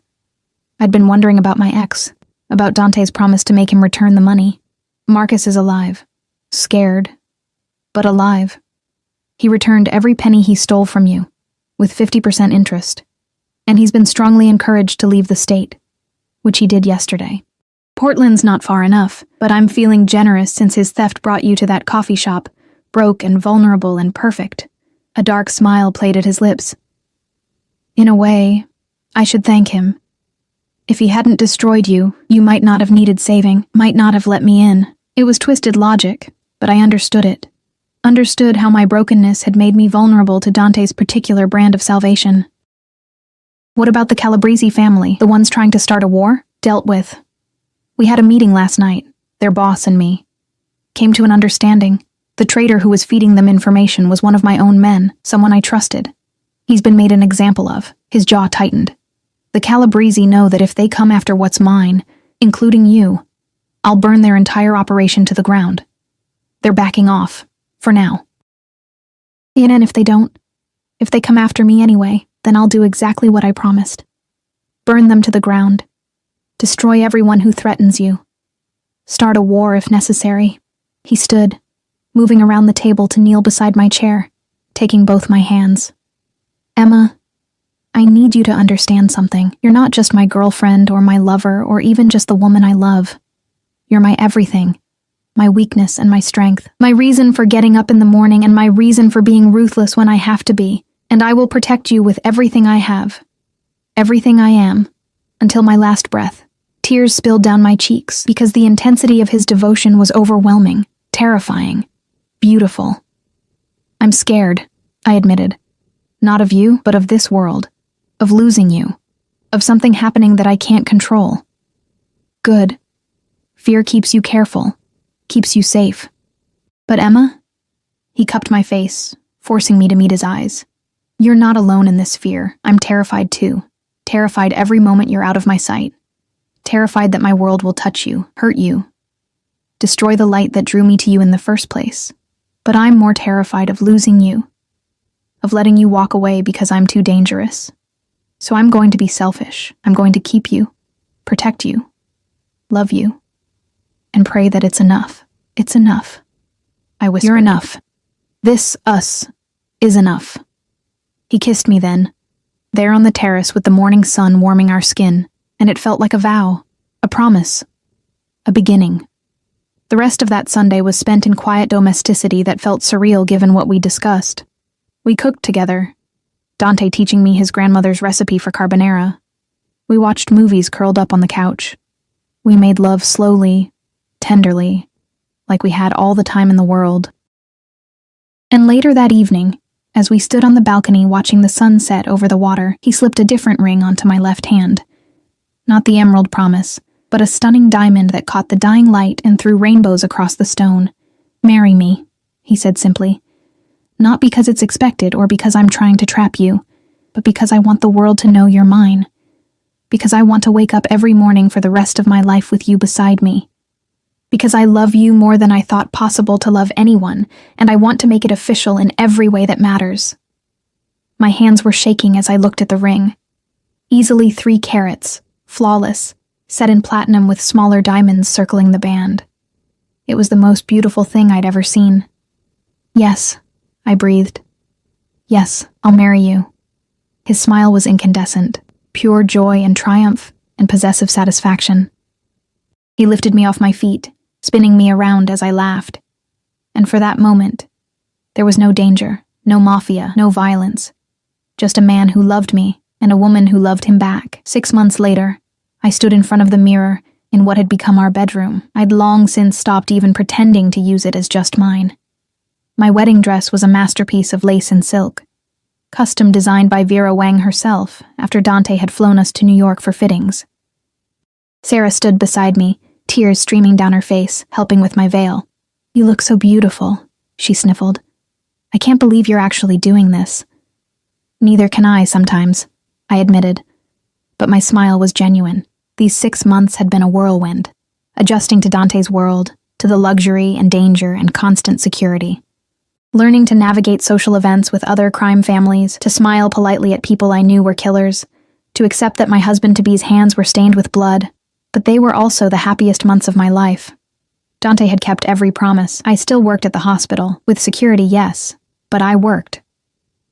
I'd been wondering about my ex, about Dante's promise to make him return the money. Marcus is alive. Scared, but alive. He returned every penny he stole from you, with 50% interest. And he's been strongly encouraged to leave the state, which he did yesterday. Portland's not far enough, but I'm feeling generous since his theft brought you to that coffee shop, broke and vulnerable and perfect. A dark smile played at his lips. In a way, I should thank him. If he hadn't destroyed you, you might not have needed saving, might not have let me in. It was twisted logic, but I understood it. Understood how my brokenness had made me vulnerable to Dante's particular brand of salvation. What about the Calabrese family, the ones trying to start a war? Dealt with. We had a meeting last night, their boss and me. Came to an understanding. The traitor who was feeding them information was one of my own men, someone I trusted. He's been made an example of. His jaw tightened. The Calabrese know that if they come after what's mine, including you, I'll burn their entire operation to the ground. They're backing off, for now. And if they don't, if they come after me anyway, then I'll do exactly what I promised. Burn them to the ground. Destroy everyone who threatens you. Start a war if necessary. He stood, moving around the table to kneel beside my chair, taking both my hands. Emma, I need you to understand something. You're not just my girlfriend or my lover or even just the woman I love. You're my everything. My weakness and my strength. My reason for getting up in the morning and my reason for being ruthless when I have to be. And I will protect you with everything I have. Everything I am. Until my last breath. Tears spilled down my cheeks because the intensity of his devotion was overwhelming, terrifying, beautiful. I'm scared, I admitted. Not of you, but of this world. Of losing you. Of something happening that I can't control. Good. Fear keeps you careful. Keeps you safe. But Emma? He cupped my face, forcing me to meet his eyes. You're not alone in this fear. I'm terrified too. Terrified every moment you're out of my sight. Terrified that my world will touch you, hurt you. Destroy the light that drew me to you in the first place. But I'm more terrified of losing you. Of letting you walk away because I'm too dangerous. So I'm going to be selfish. I'm going to keep you, protect you, love you, and pray that it's enough. It's enough. I whispered. You're enough. This, us, is enough. He kissed me then, there on the terrace with the morning sun warming our skin, and it felt like a vow, a promise, a beginning. The rest of that Sunday was spent in quiet domesticity that felt surreal given what we discussed. We cooked together, Dante teaching me his grandmother's recipe for carbonara. We watched movies curled up on the couch. We made love slowly, tenderly, like we had all the time in the world. And later that evening, as we stood on the balcony watching the sun set over the water, he slipped a different ring onto my left hand. Not the emerald promise, but a stunning diamond that caught the dying light and threw rainbows across the stone. Marry me, he said simply. Not because it's expected or because I'm trying to trap you, but because I want the world to know you're mine. Because I want to wake up every morning for the rest of my life with you beside me. Because I love you more than I thought possible to love anyone, and I want to make it official in every way that matters. My hands were shaking as I looked at the ring. Easily 3 carats, flawless, set in platinum with smaller diamonds circling the band. It was the most beautiful thing I'd ever seen. Yes, I breathed. Yes, I'll marry you. His smile was incandescent, pure joy and triumph and possessive satisfaction. He lifted me off my feet, spinning me around as I laughed. And for that moment, there was no danger, no mafia, no violence. Just a man who loved me and a woman who loved him back. 6 months later, I stood in front of the mirror in what had become our bedroom. I'd long since stopped even pretending to use it as just mine. My wedding dress was a masterpiece of lace and silk, custom designed by Vera Wang herself after Dante had flown us to New York for fittings. Sarah stood beside me, tears streaming down her face, helping with my veil. You look so beautiful, she sniffled. I can't believe you're actually doing this. Neither can I sometimes, I admitted. But my smile was genuine. These 6 months had been a whirlwind, adjusting to Dante's world, to the luxury and danger and constant security. Learning to navigate social events with other crime families, to smile politely at people I knew were killers, to accept that my husband-to-be's hands were stained with blood, but they were also the happiest months of my life. Dante had kept every promise. I still worked at the hospital, with security, yes, but I worked.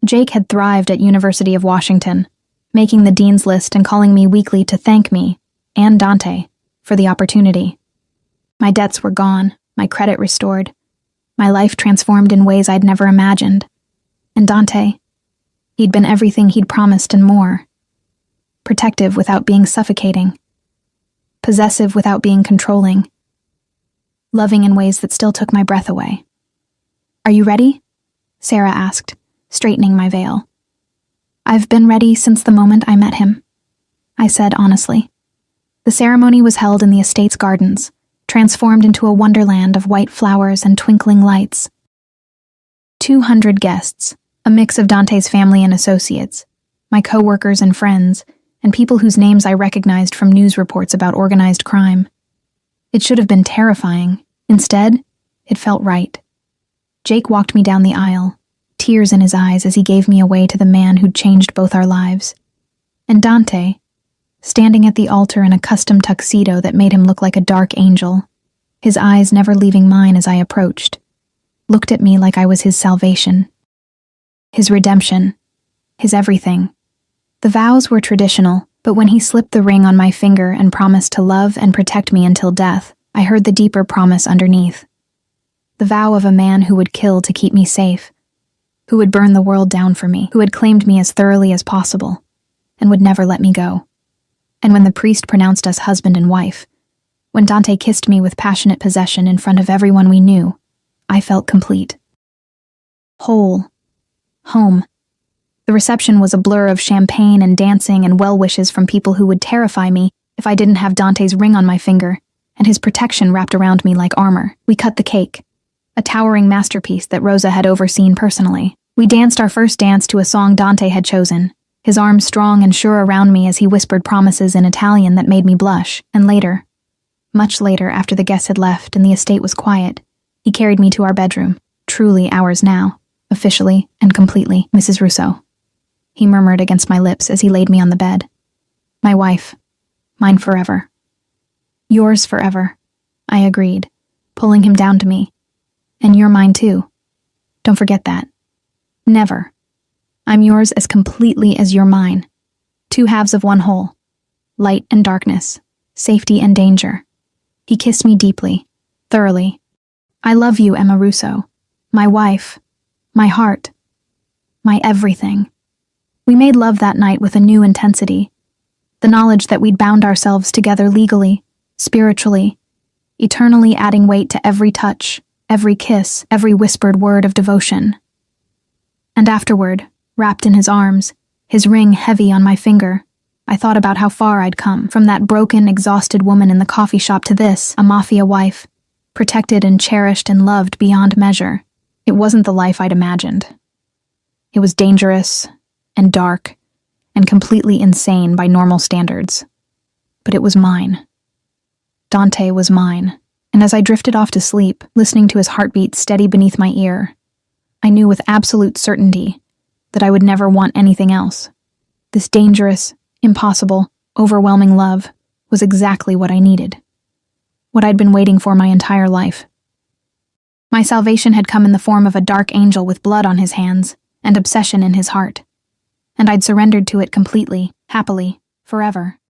Jake had thrived at University of Washington, making the dean's list and calling me weekly to thank me, and Dante, for the opportunity. My debts were gone, my credit restored, my life transformed in ways I'd never imagined. And Dante, he'd been everything he'd promised and more. Protective without being suffocating. Possessive without being controlling. Loving in ways that still took my breath away. "Are you ready?" Sarah asked, straightening my veil. "I've been ready since the moment I met him," I said honestly. The ceremony was held in the estate's gardens, transformed into a wonderland of white flowers and twinkling lights. 200 guests, a mix of Dante's family and associates, my co-workers and friends, and people whose names I recognized from news reports about organized crime. It should have been terrifying. Instead, it felt right. Jake walked me down the aisle, tears in his eyes as he gave me away to the man who'd changed both our lives. And Dante, standing at the altar in a custom tuxedo that made him look like a dark angel, his eyes never leaving mine as I approached, looked at me like I was his salvation. His redemption. His everything. The vows were traditional, but when he slipped the ring on my finger and promised to love and protect me until death, I heard the deeper promise underneath. The vow of a man who would kill to keep me safe, who would burn the world down for me, who had claimed me as thoroughly as possible, and would never let me go. And when the priest pronounced us husband and wife, when Dante kissed me with passionate possession in front of everyone we knew, I felt complete. Whole. Home. The reception was a blur of champagne and dancing and well-wishes from people who would terrify me if I didn't have Dante's ring on my finger, and his protection wrapped around me like armor. We cut the cake, a towering masterpiece that Rosa had overseen personally. We danced our first dance to a song Dante had chosen, his arms strong and sure around me as he whispered promises in Italian that made me blush. And later, much later after the guests had left and the estate was quiet, he carried me to our bedroom, truly ours now, officially and completely, Mrs. Rousseau. He murmured against my lips as he laid me on the bed. "My wife. Mine forever." "Yours forever," I agreed, pulling him down to me. "And you're mine too. Don't forget that. Never. I'm yours as completely as you're mine. Two halves of one whole. Light and darkness. Safety and danger." He kissed me deeply, thoroughly. "I love you, Emma Russo. My wife. My heart. My everything." We made love that night with a new intensity. The knowledge that we'd bound ourselves together legally, spiritually, eternally adding weight to every touch, every kiss, every whispered word of devotion. And afterward, wrapped in his arms, his ring heavy on my finger, I thought about how far I'd come, from that broken, exhausted woman in the coffee shop to this, a mafia wife, protected and cherished and loved beyond measure. It wasn't the life I'd imagined. It was dangerous and dark and completely insane by normal standards. But it was mine. Dante was mine, and as I drifted off to sleep, listening to his heartbeat steady beneath my ear, I knew with absolute certainty that I would never want anything else. This dangerous, impossible, overwhelming love was exactly what I needed. What I'd been waiting for my entire life. My salvation had come in the form of a dark angel with blood on his hands and obsession in his heart. And I'd surrendered to it completely, happily, forever.